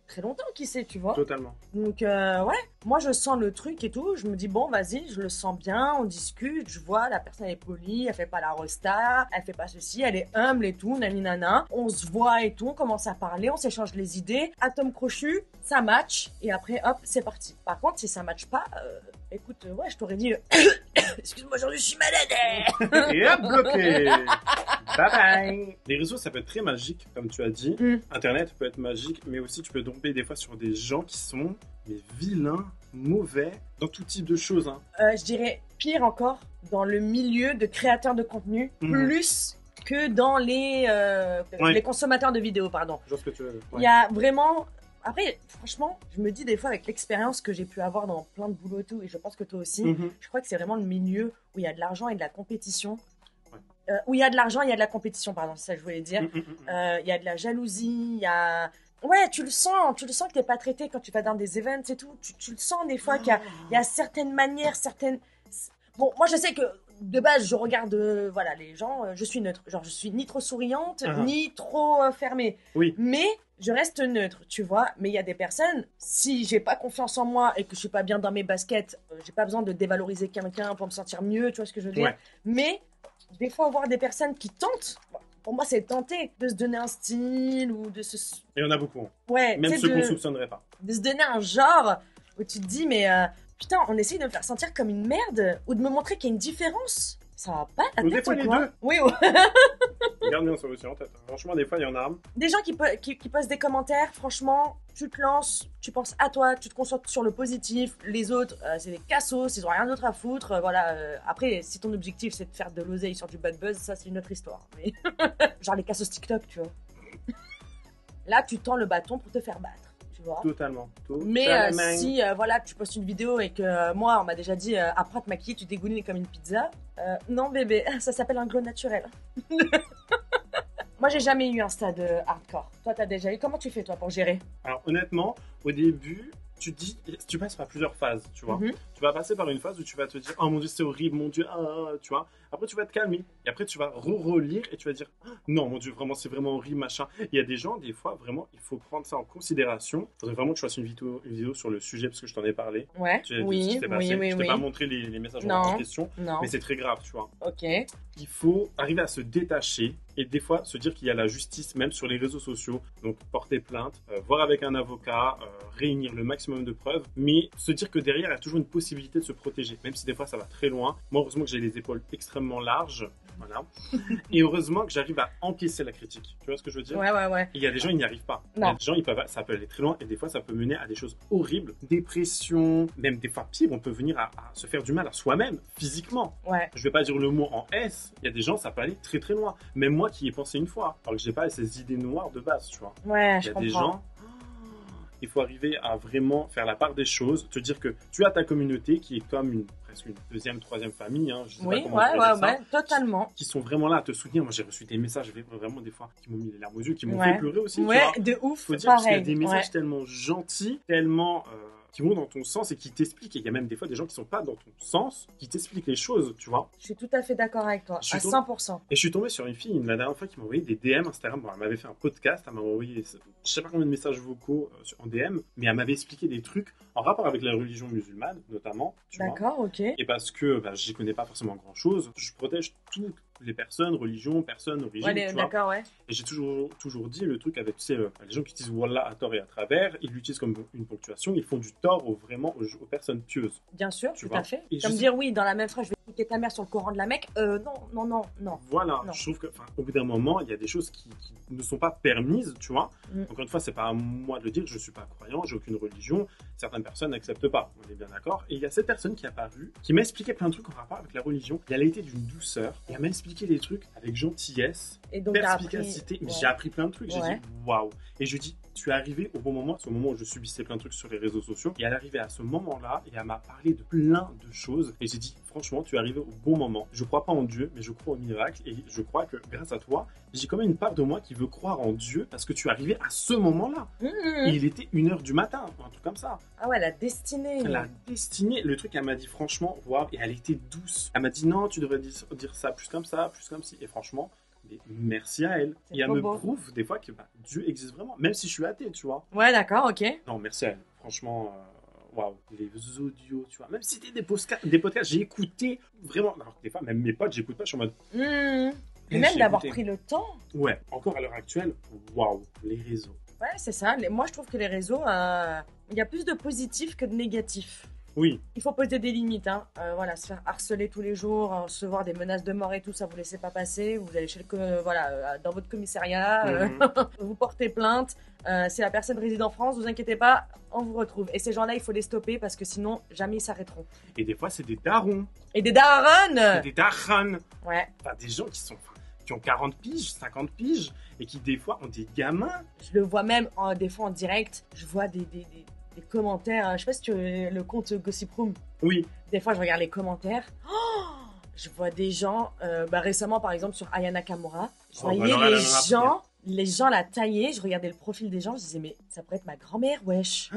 très longtemps, qui sait, tu vois. Totalement. Donc ouais, moi je sens le truc et tout, je me dis bon vas-y, je le sens bien, on discute, je vois la personne est polie, elle fait pas la resta, elle fait pas ceci, elle est humble et tout, nani nana, on se voit et tout, on commence à parler, on s'échange les idées, atome crochu, ça match et après hop c'est parti. Par contre si ça match pas, écoute ouais je t'aurais dit excuse-moi aujourd'hui je suis malade. Et hop, bloqué. Bye bye. Les réseaux, ça peut être très magique, comme tu as dit. Mm. Internet peut être magique, mais aussi tu peux tomber des fois sur des gens qui sont mais vilains, mauvais, dans tout type de choses. Hein. Je dirais pire encore dans le milieu de créateurs de contenu, plus que dans les consommateurs de vidéos, pardon. Je vois ce que tu veux dire. Il y a vraiment... Après, franchement, je me dis des fois avec l'expérience que j'ai pu avoir dans plein de boulot et tout, et je pense que toi aussi, Mhm. je crois que c'est vraiment le milieu où il y a de l'argent et de la compétition. Ouais. Où il y a de l'argent, il y a de la compétition, pardon, c'est ça que je voulais dire. Il y a de la jalousie, il y a... Ouais, tu le sens que t'es pas traité quand tu vas dans des events et tout. Tu le sens des fois qu'il y a certaines manières, certaines... Bon, moi je sais que de base je regarde voilà, les gens, je suis neutre. Genre je suis ni trop souriante, ni trop fermée. Oui. Mais je reste neutre, tu vois. Mais il y a des personnes, si j'ai pas confiance en moi et que je suis pas bien dans mes baskets, j'ai pas besoin de dévaloriser quelqu'un pour me sentir mieux, tu vois ce que je veux dire. Ouais. Mais des fois voir des personnes qui tentent... Pour moi, c'est tenter de se donner un style ou de se... Il y en a beaucoup. Hein. Ouais, Même tu sais, ceux qu'on soupçonnerait pas. de se donner un genre où tu te dis, mais putain, on essaye de me faire sentir comme une merde ou de me montrer qu'il y a une différence. Ça va pas la Ou tête des fois, ou les quoi deux. Oui, Garde bien ça aussi en tête. Franchement, des fois, il y en a. Des gens qui postent des commentaires, franchement, tu te lances, tu penses à toi, tu te concentres sur le positif. Les autres, c'est des cassos, ils ont rien d'autre à foutre. Voilà. Après, si ton objectif c'est de faire de l'oseille sur du bad buzz, ça c'est une autre histoire. Mais genre les cassos TikTok, tu vois. Là, tu tends le bâton pour te faire battre. Tu vois. Totalement. Mais si voilà, tu postes une vidéo et que moi, on m'a déjà dit après te maquiller, tu dégoulines comme une pizza. Non, bébé, ça s'appelle un glow naturel. Moi, j'ai jamais eu un stade hardcore. Toi, t'as déjà eu. Comment tu fais, toi, pour gérer? Alors, honnêtement, au début, tu passes par plusieurs phases, tu vois. Tu vas passer par une phase où tu vas te dire, oh mon Dieu, c'est horrible, mon Dieu, tu vois. Après, tu vas te calmer. Et après, tu vas relire et tu vas dire, non, mon Dieu, vraiment, c'est vraiment horrible, machin. Il y a des gens, des fois, vraiment, il faut prendre ça en considération. Il faudrait vraiment que je fasse une vidéo sur le sujet parce que je t'en ai parlé. Ouais. Oui. Je t'ai pas montré les messages en question. Non. Mais c'est très grave, tu vois. Ok. Il faut arriver à se détacher et des fois se dire qu'il y a la justice même sur les réseaux sociaux. Donc porter plainte, voir avec un avocat, réunir le maximum de preuves, mais se dire que derrière il y a toujours une possibilité de se protéger, même si des fois ça va très loin. Moi heureusement que j'ai les épaules extrêmement larges, voilà. Et heureusement que j'arrive à encaisser la critique. Tu vois ce que je veux dire? Ouais. Et il y a des gens, ils n'y arrivent pas. Il y a des gens, ça peut aller très loin et des fois ça peut mener à des choses horribles, dépression, même des fois pire, on peut venir à se faire du mal à soi-même, physiquement. Ouais. Je vais pas dire le mot en S, il y a des gens, ça peut aller très très loin. Même moi qui y ai pensé une fois, alors que j'ai pas ces idées noires de base, tu vois. Ouais, il y a des gens, il faut arriver à vraiment faire la part des choses, te dire que tu as ta communauté qui est comme presque une deuxième, troisième famille, hein, je sais pas comment on pourrait dire ça, totalement. qui sont vraiment là à te soutenir. Moi j'ai reçu des messages vraiment des fois qui m'ont mis les larmes aux yeux, qui m'ont fait pleurer aussi. Ouais, tu vois. de ouf. Faut dire parce qu'il y a des messages tellement gentils, tellement qui vont dans ton sens et qui t'expliquent. Et il y a même des fois des gens qui sont pas dans ton sens, qui t'expliquent les choses, tu vois. Je suis tout à fait d'accord avec toi, à 100%. Et je suis tombé sur une fille la dernière fois qui m'a envoyé des DM Instagram. Bon, elle m'avait fait un podcast, elle m'a envoyé je sais pas combien de messages vocaux en DM, mais elle m'avait expliqué des trucs en rapport avec la religion musulmane, notamment. D'accord, ok. Et parce que j'y connais pas forcément grand chose, je protège toutes les personnes, religions, personnes, origines. Ouais, d'accord, ouais. Et j'ai toujours dit le truc avec, tu sais, les gens qui utilisent Wallah à tort et à travers, ils l'utilisent comme une ponctuation, ils font du tort aux personnes pieuses. Bien sûr, tout à fait. Et comme dire oui, dans la même phrase, je vais écouter ta mère sur le Coran de la Mecque. Non. Voilà, non. Je trouve qu'au bout d'un moment, il y a des choses qui ne sont pas permises, tu vois. Encore une fois, c'est pas à moi de le dire, je suis pas croyant, j'ai aucune religion. Certaines personnes n'acceptent pas, on est bien d'accord. Et il y a cette personne qui est apparue, qui m'a expliqué plein de trucs en rapport avec la religion. Et elle a été d'une douceur, et elle m'a expliqué des trucs avec gentillesse, et donc, perspicacité. Mais j'ai appris plein de trucs, j'ai dit waouh. Et je dis, tu es arrivé au bon moment, c'est au moment où je subissais plein de trucs sur les réseaux sociaux. Et elle est arrivée à ce moment-là, et elle m'a parlé de plein de choses. Et j'ai dit, franchement, tu es arrivé au bon moment. Je crois pas en Dieu, mais je crois au miracle. Et je crois que grâce à toi, j'ai quand même une part de moi qui veut croire en Dieu parce que tu es arrivé à ce moment-là. Et il était 1h du matin, un truc comme ça. Ah ouais, la destinée. La destinée. Le truc, elle m'a dit franchement, waouh. Et elle était douce. Elle m'a dit non, tu devrais dire ça plus comme ça, plus comme ci. Et franchement, merci à elle. Et elle me prouve des fois que Dieu existe vraiment, même si je suis athée, tu vois. Ouais, d'accord, ok. Non, merci à elle. Franchement, waouh. Les audios, tu vois. Même si c'était des podcasts, j'ai écouté vraiment. Alors que des fois, même mes potes, j'écoute pas, je suis en mode. Et même d'avoir pris le temps. Ouais, encore à l'heure actuelle, waouh, les réseaux. Ouais, c'est ça. Moi, je trouve que les réseaux, il y a plus de positifs que de négatifs. Oui. Il faut poser des limites, hein. Voilà, se faire harceler tous les jours, recevoir des menaces de mort et tout, ça vous laissez pas passer. Vous allez chez dans votre commissariat, vous portez plainte. Si la personne réside en France, vous inquiétez pas, on vous retrouve. Et ces gens-là, il faut les stopper parce que sinon, jamais ils s'arrêteront. Et des fois, c'est des darons. Et des darons. C'est des darons. Ouais. Enfin, des gens qui ont 40 piges, 50 piges, et qui des fois ont des gamins. Je le vois même des fois en direct. Je vois des commentaires. Je sais pas si tu as le compte Gossip Room. Oui. Des fois, je regarde les commentaires. Je vois des gens. Récemment, par exemple, sur Aya Nakamura, je voyais les gens la taillaient. Je regardais le profil des gens. Je disais, mais ça pourrait être ma grand-mère, wesh.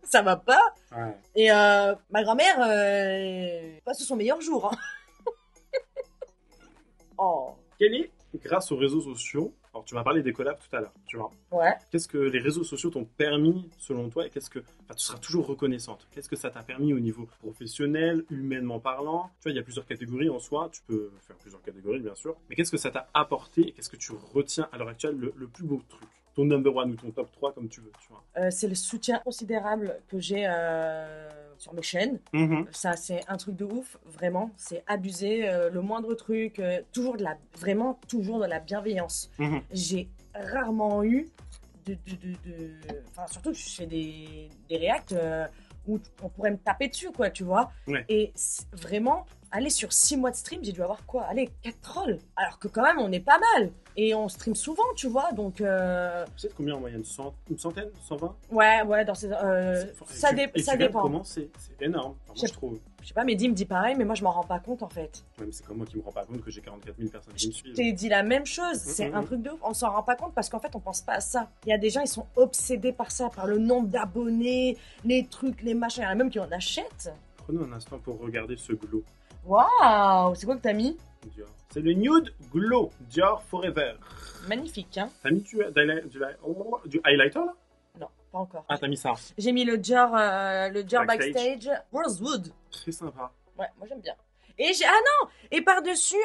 Ça va pas. Ouais. Et ma grand-mère, pas sous son meilleur jour. Hein. Oh. Quelle est, grâce aux réseaux sociaux, alors tu m'as parlé des collabs tout à l'heure, tu vois. Ouais. Qu'est-ce que les réseaux sociaux t'ont permis selon toi et tu seras toujours reconnaissante. Qu'est-ce que ça t'a permis au niveau professionnel, humainement parlant? Tu vois, il y a plusieurs catégories en soi, tu peux faire plusieurs catégories bien sûr. Mais qu'est-ce que ça t'a apporté et qu'est-ce que tu retiens à l'heure actuelle le plus beau truc? Ton number one ou ton top 3 comme tu veux, tu vois. C'est le soutien considérable que j'ai sur mes chaînes. Ça, c'est un truc de ouf, vraiment. C'est abusé. Le moindre truc, toujours de la bienveillance. J'ai rarement eu Enfin, surtout que je fais des réacts où on pourrait me taper dessus, quoi, tu vois. Ouais. Et vraiment, aller sur 6 mois de stream, j'ai dû avoir quoi? Allez, 4 trolls. Alors que quand même, on est pas mal. Et on stream souvent, tu vois, donc... Vous savez combien en moyenne? Une centaine? 120? Ouais, dans ces... ça ça dépend. Comment c'est énorme, enfin, moi je trouve. Je sais pas, Mehdi me dit pareil, mais moi je m'en rends pas compte en fait. Ouais, mais c'est comme moi qui me rends pas compte que j'ai 44 000 personnes qui me suivent. Je t'ai dit la même chose, c'est un truc de ouf. On s'en rend pas compte parce qu'en fait on pense pas à ça. Il y a des gens, ils sont obsédés par ça, par le nombre d'abonnés, les trucs, les machins. Il y en a même qui en achètent. Prenons un instant pour regarder ce glow. Waouh, c'est quoi que t'as mis? Dior. C'est le Nude Glow Dior Forever. Magnifique, hein? T'as mis du highlighter là? Non, pas encore. Ah, t'as mis ça. J'ai mis le Dior Backstage. Backstage Rosewood. Très sympa. Ouais, moi j'aime bien. Et ah non! Et par-dessus,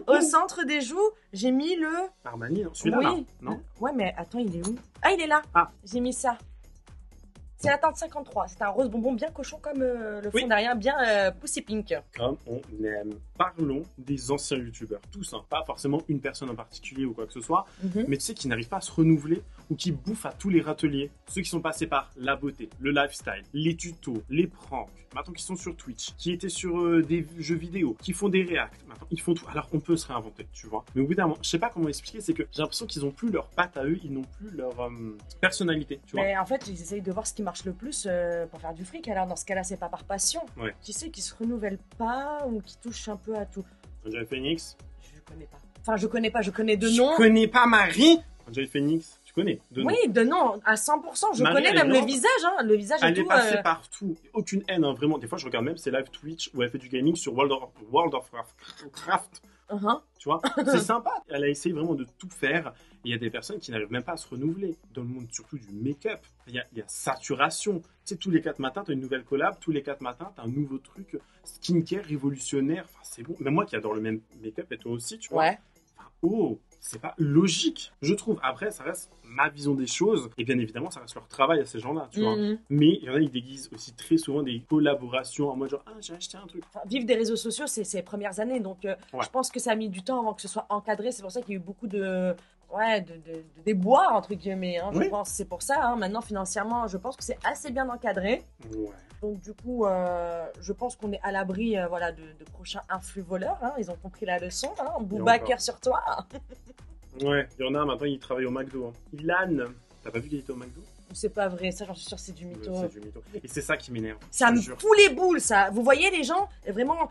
au centre des joues, j'ai mis le... Armani, non? Celui-là, oui. là? Non? Ouais, mais attends, il est où? Ah, il est là. Ah. J'ai mis ça. C'est la teinte 53. C'est un rose bonbon bien cochon comme le fond Oui. derrière, bien pussy pink. Comme on aime. Parlons des anciens youtubeurs. Tous, hein. Pas forcément une personne en particulier ou quoi que ce soit, mais tu sais, qui n'arrivent pas à se renouveler ou qui bouffent à tous les râteliers. Ceux qui sont passés par la beauté, le lifestyle, les tutos, les pranks, maintenant qui sont sur Twitch, qui étaient sur des jeux vidéo, qui font des reacts, maintenant ils font tout. Alors on peut se réinventer, tu vois. Mais au bout d'un moment, je sais pas comment expliquer, c'est que j'ai l'impression qu'ils ont plus leur patte à eux, ils n'ont plus leur personnalité, tu vois. Mais en fait, ils essayent de voir ce qui marche le plus pour faire du fric. Alors dans ce cas-là, c'est pas par passion. Ouais. Qui sait qui se renouvelle pas ou qui touche un peu à tout. Angel Phoenix. Je connais pas. Enfin, je connais pas, je connais de Je nom. connais pas Marie. Angel Phoenix, tu connais de nom. Oui, de nom, à 100%. Je Marie, connais elle est même le grande. visage, hein. Le visage et Elle est tout. passée partout. Aucune haine, hein, vraiment. Des fois, je regarde même ses live Twitch où elle fait du gaming sur World of Warcraft. Tu vois, c'est sympa. Elle a essayé vraiment de tout faire. Il y a des personnes qui n'arrivent même pas à se renouveler. Dans le monde, surtout du make-up, il y a saturation. Tu sais, tous les 4 matins, tu as une nouvelle collab. Tous les 4 matins, tu as un nouveau truc skincare révolutionnaire. Enfin, c'est bon. Même moi qui adore le même make-up, et toi aussi, tu vois. Ouais. Enfin, c'est pas logique, je trouve. Après, ça reste ma vision des choses. Et bien évidemment, ça reste leur travail à ces gens-là, tu vois. Mais il y en a, ils déguisent aussi très souvent des collaborations en mode genre, ah, j'ai acheté un truc. Enfin, vivre des réseaux sociaux, c'est ses premières années. Donc, je pense que ça a mis du temps avant que ce soit encadré. C'est pour ça qu'il y a eu beaucoup de déboires, entre guillemets. Hein, Oui. Je pense c'est pour ça. Hein. Maintenant, financièrement, je pense que c'est assez bien encadré. Ouais. Donc, du coup, je pense qu'on est à l'abri de prochains influx voleurs. Hein. Ils ont compris la leçon. Hein. Booba, encore. cœur sur toi. Ouais, il y en a maintenant, ils travaillent au McDo. Hein. Ilan, t'as pas vu qu'il était au McDo? C'est pas vrai. Ça, j'en suis sûre, c'est du mytho. C'est du mytho. Et c'est ça qui m'énerve. Ça je me te jure. fout les boules, ça. Vous voyez les gens, vraiment...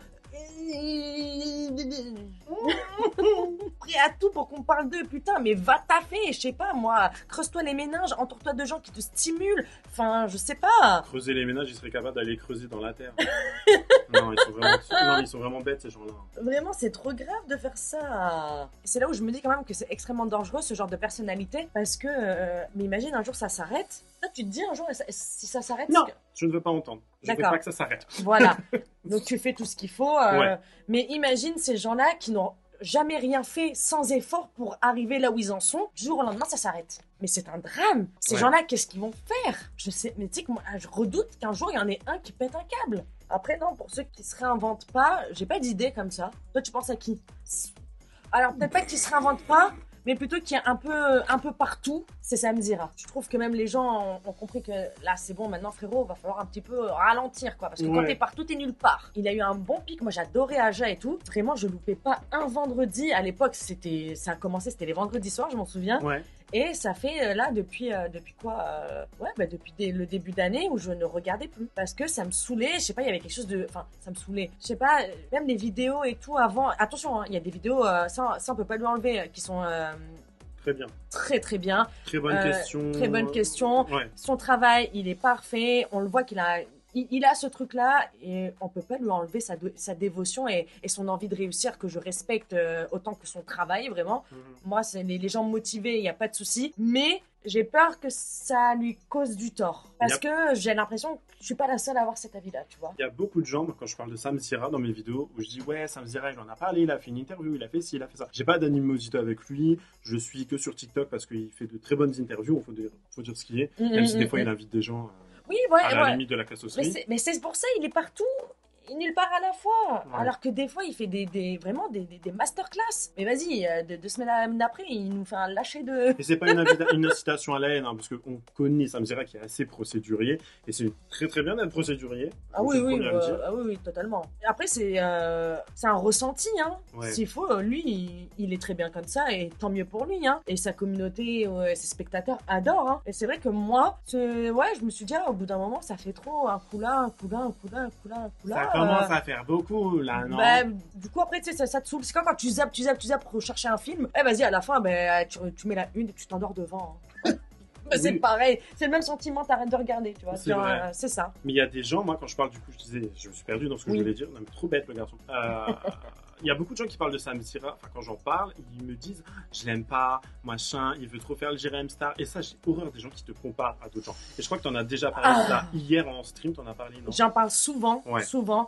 prêt à tout pour qu'on parle d'eux, putain, mais va taffer, je sais pas, moi, creuse-toi les méninges, entoure-toi de gens qui te stimulent, enfin, je sais pas. Creuser les ménages, ils seraient capables d'aller creuser dans la terre. Non, ils sont vraiment bêtes, ces gens-là. Vraiment, c'est trop grave de faire ça. C'est là où je me dis quand même que c'est extrêmement dangereux, ce genre de personnalité, parce que, mais imagine, un jour, ça s'arrête. Toi, tu te dis, un jour, si ça s'arrête... Non, c'est que- je ne veux pas entendre. Je ne veux D'accord. pas que ça s'arrête. Voilà. Donc tu fais tout ce qu'il faut. Ouais. Mais imagine ces gens-là qui n'ont jamais rien fait sans effort pour arriver là où ils en sont. Du jour au lendemain, ça s'arrête. Mais c'est un drame. Ces Ouais. gens-là, qu'est-ce qu'ils vont faire? Je sais, mais tu sais que moi, je redoute qu'un jour, il y en ait un qui pète un câble. Après, non, pour ceux qui se réinventent pas, j'ai pas d'idée comme ça. Toi, tu penses à qui? Alors, peut-être pas qu'ils se réinventent pas, mais plutôt qu'il y a un peu partout, c'est Sam Zira. Je trouve que même les gens ont compris que là, c'est bon, maintenant, frérot, va falloir un petit peu ralentir, quoi. Parce que quand Ouais. t'es partout, t'es nulle part. Il a eu un bon pic. Moi, j'adorais Aja et tout. Vraiment, je loupais pas un vendredi. À l'époque, ça a commencé, c'était les vendredis soirs, je m'en souviens. Ouais. Et ça fait là depuis quoi depuis le début d'année où je ne regardais plus parce que ça me saoulait. Je sais pas, il y avait quelque chose de, enfin, ça me saoulait. Je sais pas, même les vidéos et tout avant. Attention, hein, il y a des vidéos ça on peut pas lui enlever qui sont Très bien. très très bien. Très bonne question. Très bonne question. Ouais. Son travail, il est parfait. On le voit qu'il a. Il a ce truc-là et on peut pas lui enlever sa dévotion et son envie de réussir que je respecte autant que son travail, vraiment. Moi, c'est les gens motivés, il n'y a pas de souci. Mais j'ai peur que ça lui cause du tort. Parce que j'ai l'impression que je suis pas la seule à avoir cet avis-là, tu vois. Il y a beaucoup de gens, moi, quand je parle de Sam Zira dans mes vidéos, où je dis ouais, Sam Zira, il en a parlé, il a fait une interview, il a fait ci, il a fait ça. J'ai pas d'animosité avec lui, je suis que sur TikTok parce qu'il fait de très bonnes interviews, faut dire ce qu'il est. Même si des fois il invite des gens Oui, à la limite de la casosserie. Mais c'est pour ça, il est partout. nulle part à la fois. Ouais. Alors que des fois, il fait vraiment des masterclass. Mais vas-y, deux semaines après, il nous fait un lâcher de... Et c'est pas une incitation à la haine, hein, parce qu'on connaît Sam Zira qui est assez procédurier, et c'est très très bien d'être procédurier. Ah Je oui, suis le oui, premier à le dire. oui, totalement. Et après, c'est un ressenti, hein. Ouais. S'il faut, lui, il est très bien comme ça, et tant mieux pour lui, hein. Et sa communauté, ses spectateurs adorent, hein. Et c'est vrai que moi, je me suis dit, au bout d'un moment, ça fait trop un coup là, un coup là, un coup là, un coup là, un coup là. Ça commence à faire beaucoup, là, non? Bah, du coup, après, tu sais, ça te saoule. C'est quand tu zappes pour chercher un film, vas-y, à la fin, tu mets la une et tu t'endors devant, hein. Bah, c'est Oui. pareil, c'est le même sentiment, t'arrêtes de regarder, tu vois. C'est vrai. C'est ça. Mais il y a des gens, moi, quand je parle, du coup, je disais, je me suis perdu dans ce que Oui. je voulais dire. Non, mais trop bête, le garçon. Il y a beaucoup de gens qui parlent de Sam Zira. Enfin, quand j'en parle, ils me disent, je l'aime pas, machin, il veut trop faire le Jérém Star. Et ça, j'ai horreur des gens qui te comparent à d'autres gens. Et je crois que t'en as déjà parlé de ça hier en stream, t'en as parlé, non? J'en parle souvent, Ouais. souvent.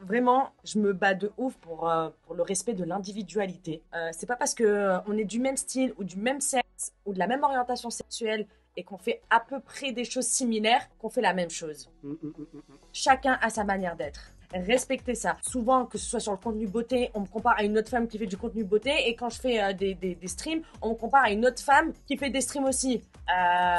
Vraiment, je me bats de ouf pour le respect de l'individualité. C'est pas parce que on est du même style ou du même sexe ou de la même orientation sexuelle et qu'on fait à peu près des choses similaires qu'on fait la même chose. Chacun a sa manière d'être. Respectez ça. Souvent, que ce soit sur le contenu beauté, on me compare à une autre femme qui fait du contenu beauté, et quand je fais des streams, on me compare à une autre femme qui fait des streams aussi.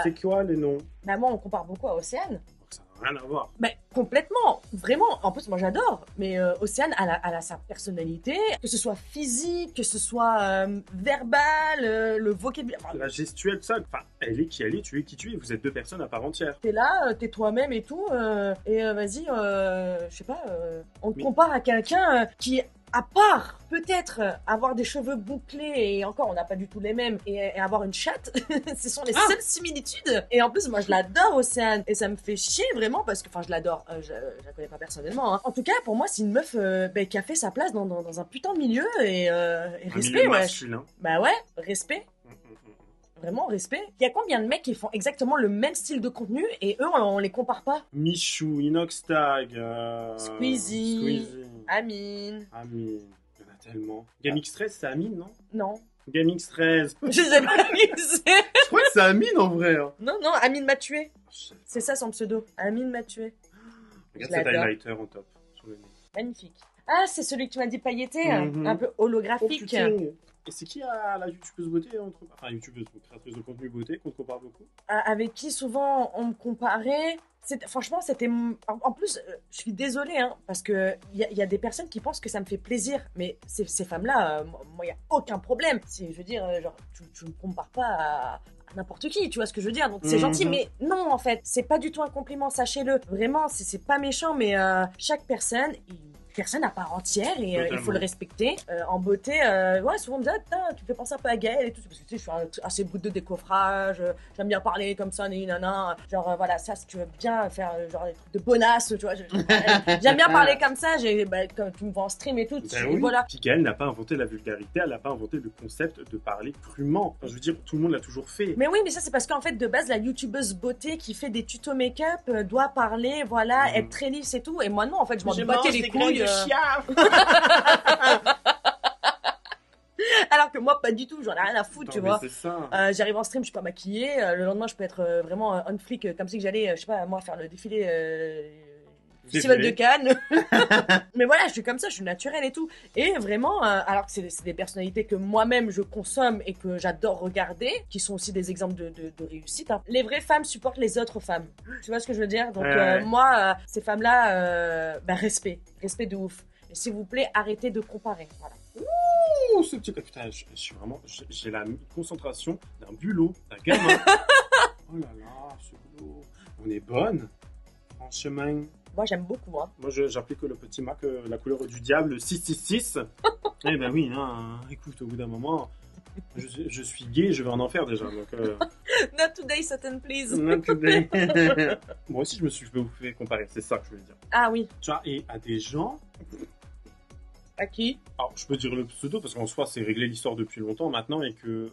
C'est quoi les noms? Bah moi, on compare beaucoup à Océane. Ça n'a rien à voir. Mais complètement, vraiment. En plus, moi j'adore. Mais Océane, elle a sa personnalité, que ce soit physique, que ce soit verbal, le vocabulaire. Enfin, La gestuelle, ça, enfin, elle est qui elle est, tu es qui tu es. Vous êtes deux personnes à part entière. t'es là, t'es toi-même et tout. Vas-y, je sais pas, on te Mais- compare à quelqu'un qui, à part peut-être avoir des cheveux bouclés, et encore on n'a pas du tout les mêmes, et avoir une chatte, ce sont les seules similitudes. Et en plus, moi je l'adore, Océane, et ça me fait chier vraiment parce que, enfin, je l'adore, je la connais pas personnellement, hein. En tout cas, pour moi, c'est une meuf qui a fait sa place dans un putain de milieu, et Un respect, milieu ouais. masculin. Bah ouais, respect. Vraiment, respect. Il y a combien de mecs qui font exactement le même style de contenu et eux, on les compare pas? Michou, Inoxtag, Squeezie. Amine. Amine. Il y en a tellement. GameX13, c'est Amine, non? Non. GameX13. Je sais pas qui c'est. Je crois que c'est Amine en vrai. Hein. Non, Amine m'a tué. Je- C'est ça son pseudo. Amine m'a tué. Regarde Je cet l'adore. highlighter en top sur le nez. Magnifique. Ah, c'est celui que tu m'as dit pailleté, Mhm. un peu Oh, holographique. putain. Et c'est qui la youtubeuse beauté enfin, youtubeuse, créatrice de contenu beauté qu'on te compare beaucoup? Avec qui souvent on me comparait. Franchement, c'était. En plus, je suis désolée, hein, parce que il y a des personnes qui pensent que ça me fait plaisir, mais ces femmes-là, moi, il y a aucun problème. Je veux dire, genre, tu me compares pas à n'importe qui, tu vois ce que je veux dire. Donc c'est gentil, mais non, en fait, c'est pas du tout un compliment, sachez-le. Vraiment, c'est pas méchant, mais chaque personne. Personne à part entière, et il faut le respecter. En beauté, ouais, souvent on me dit, ah, putain, tu me fais penser un peu à Gaëlle et tout, parce que tu sais, je suis assez brute de décoffrage, j'aime bien parler comme ça, nana, genre voilà, ça, si tu veux bien faire genre des trucs de bonasse, tu vois, j'aime bien parler comme ça, comme tu me vois en stream et tout, Ben oui. voilà. Puis Gaëlle n'a pas inventé la vulgarité, elle n'a pas inventé le concept de parler crûment. Enfin, je veux dire, tout le monde l'a toujours fait. Mais oui, mais ça c'est parce qu'en fait de base la youtubeuse beauté qui fait des tutos make-up doit parler, voilà, être très lisse et tout, et moi non, en fait je m'en battais les couilles. Alors que moi pas du tout, j'en ai rien à foutre, Non, tu mais vois. c'est ça. J'arrive en stream, je suis pas maquillée, le lendemain je peux être vraiment on flic, comme si que j'allais, je sais pas, moi faire le défilé Festival de Cannes. Mais voilà, je suis comme ça, je suis naturelle et tout. Et vraiment, alors que c'est des personnalités que moi-même je consomme et que j'adore regarder, qui sont aussi des exemples de réussite, hein. Les vraies femmes supportent les autres femmes. Tu vois ce que je veux dire? Donc moi, ces femmes-là, respect de ouf. Et s'il vous plaît, arrêtez de comparer. Voilà. Ouh, ce petit... Putain, je suis vraiment... J'ai la concentration d'un bulot, d'un gamin. Oh là là, ce bulot. On est bonne. Franchement... Moi, j'aime beaucoup, hein. Moi, j'applique le petit Mac, la couleur du diable, 666. Eh ben oui, hein, écoute, au bout d'un moment, je suis gay, je vais en enfer déjà. Donc, Not today, Satan, please. not today. Moi aussi, je me fais comparer, c'est ça que je voulais dire. Ah oui. Tu vois, et à des gens... À qui? Alors, je peux dire le pseudo, parce qu'en soi, c'est réglé l'histoire depuis longtemps maintenant, et que,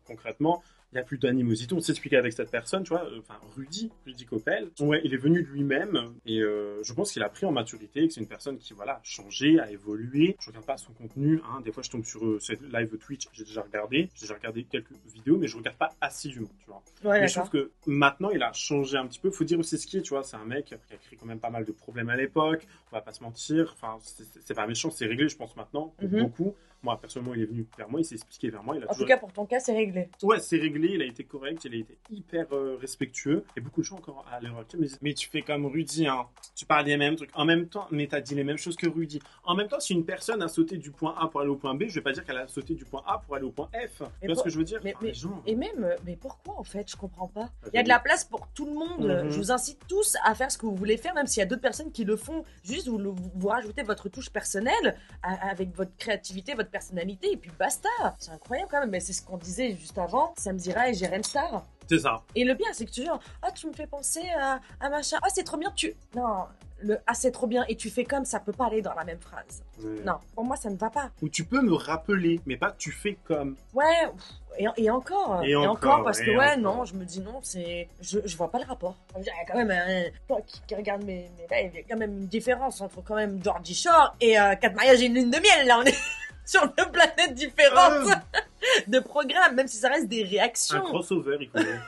concrètement, il y a plus d'animosité. On s'expliquait avec cette personne, tu vois, enfin Rudy Coppel. Ouais, il est venu de lui-même et je pense qu'il a pris en maturité, que c'est une personne qui, voilà, a changé, a évolué. Je regarde pas son contenu, hein. Des fois, je tombe sur cette live Twitch, j'ai déjà regardé quelques vidéos, mais je regarde pas assidûment, tu vois. Ouais, Mais je trouve que maintenant, il a changé un petit peu. Faut dire aussi ce qui est, tu vois, c'est un mec qui a créé quand même pas mal de problèmes à l'époque. On va pas se mentir. Enfin, c'est pas méchant, c'est réglé, je pense, maintenant, pour beaucoup. Moi, personnellement, il est venu vers moi, il s'est expliqué vers moi. En tout cas, pour ton cas, c'est réglé. Ouais, c'est réglé, il a été correct, il a été hyper respectueux. Et beaucoup de gens encore à l'heure actuelle me disent, mais tu fais comme Rudy, hein. Tu parles des mêmes trucs. En même temps, mais t'as dit les mêmes choses que Rudy. En même temps, si une personne a sauté du point A pour aller au point B, je vais pas dire qu'elle a sauté du point A pour aller au point F. Tu vois ce que je veux dire? Et même, mais pourquoi en fait? Je comprends pas. Il y a de la place pour tout le monde. Je vous incite tous à faire ce que vous voulez faire, même s'il y a d'autres personnes qui le font. Juste, vous rajoutez votre touche personnelle avec votre créativité, votre personnalité, et puis basta. C'est incroyable quand même, mais c'est ce qu'on disait juste avant. Samzira et Jérém Star. C'est ça. Et le bien, c'est que tu dis, ah, tu me fais penser à machin. Ah, c'est trop bien, Non, c'est trop bien, et tu fais comme, ça peut pas aller dans la même phrase. Ouais. Non, pour moi, ça ne va pas. Ou tu peux me rappeler, mais pas tu fais comme. Ouais, et encore. Et encore, parce que, non, je me dis non, je vois pas le rapport. Il y a quand même, toi qui regarde mes lives, il y a quand même une différence entre quand même Georgie Shore et 4 mariages et une lune de miel, là, on est sur deux planètes différentes de programmes, même si ça reste des réactions. Un crossover, il connaît.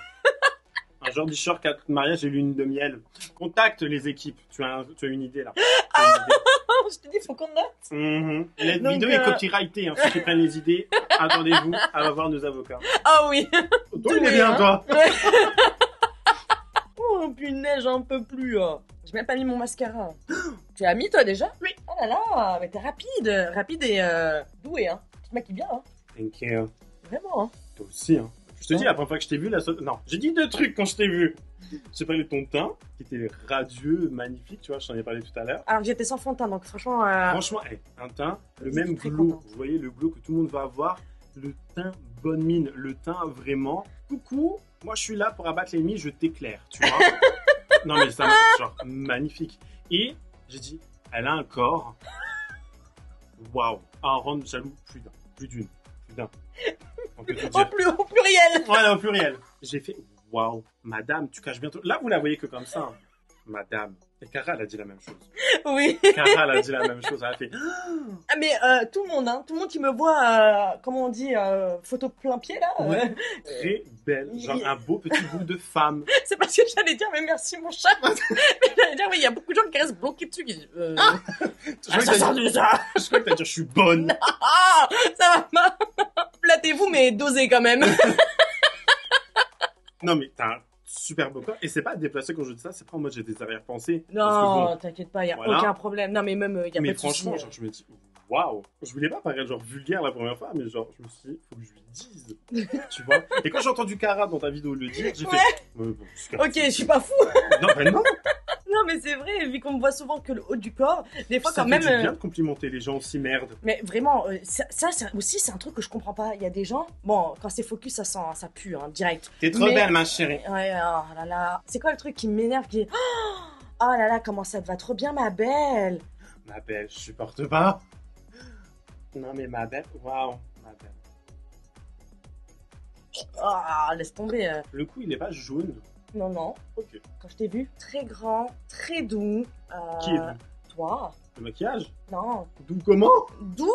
Un Georgie Shore, 4 mariages et lune de miel. Contacte les équipes. Tu as une idée là. Je te dis, faut qu'on note. La vidéo est copyrightée. Hein. Ceux qui prennent les idées, attendez-vous à voir nos avocats. Ah oui. Toi, il est bien, toi. Oh, punaise, j'en peux plus. J'ai même pas mis mon mascara. Tu l'as mis, toi, déjà? Oui. Oh là là, mais t'es rapide et doué, hein. Tu te maquilles bien, hein. Thank you. Vraiment, hein. Toi aussi, hein. Je te dis, la première fois que je t'ai vu, non, j'ai dit 2 trucs quand je t'ai vu. J'ai parlé de ton teint, qui était radieux, magnifique, tu vois, je t'en ai parlé tout à l'heure. Alors j'étais sans fond de teint, donc franchement... Franchement, un teint, le même glow, vous voyez, le glow que tout le monde va avoir, le teint bonne mine, le teint vraiment, coucou, moi je suis là pour abattre l'ennemi, je t'éclaire, tu vois. Non mais ça, genre, magnifique. Et j'ai dit, elle a un corps, waouh, à en rendre jaloux plus d'une. Au pluriel. Ouais, au pluriel. J'ai fait, waouh, madame, tu caches bientôt. Là, vous la voyez que comme ça. Hein. Madame. Et Cara, elle a dit la même chose. Oui. Cara, elle a dit la même chose. Elle a fait. Ah, mais tout le monde, hein. Tout le monde qui me voit, comment on dit, photo plein pied, là. Ouais. Très belle. Genre un beau petit bout de femme. C'est parce que j'allais dire, mais merci, mon chat. Mais j'allais dire, oui, il y a beaucoup de gens qui restent bloqués dessus. Qui disent, ça sort de ça. Je crois que t'as dit, je suis bonne. Ah, ça va pas. Flattez-vous, mais dosez quand même. Non, mais t'as un super beau corps. Et c'est pas déplacé quand je dis ça, c'est pas en mode j'ai des arrière-pensées. Non, t'inquiète pas, y a aucun problème. Non, mais même, y a pas de souci. Mais franchement, genre, je me dis, waouh. Je voulais pas paraître genre vulgaire la première fois, mais genre, je me suis dit, faut que je lui dise. Tu vois? Et quand j'ai entendu Cara dans ta vidéo le dire, j'ai fait. Bon, ok, je suis pas fou. Non, ben non. Non, mais c'est vrai, vu qu'on me voit souvent que le haut du corps, des fois ça quand fait même. Du bien de complimenter les gens aussi, merde. Mais vraiment, ça aussi, c'est un truc que je comprends pas. Il y a des gens, bon, quand c'est focus, ça sent, ça pue, hein, direct. T'es trop belle, ma chérie. Ouais, oh là là. C'est quoi le truc qui m'énerve, qui est, oh là là, comment ça te va trop bien, ma belle. Ma belle, je supporte pas. Non, mais ma belle, waouh, ma belle. Ah, laisse tomber. Le cou, il est pas jaune. Non, non. Ok. Quand je t'ai vu, très grand, très doux. Qui est doux? Toi. Le maquillage? Non. Doux comment? Doux,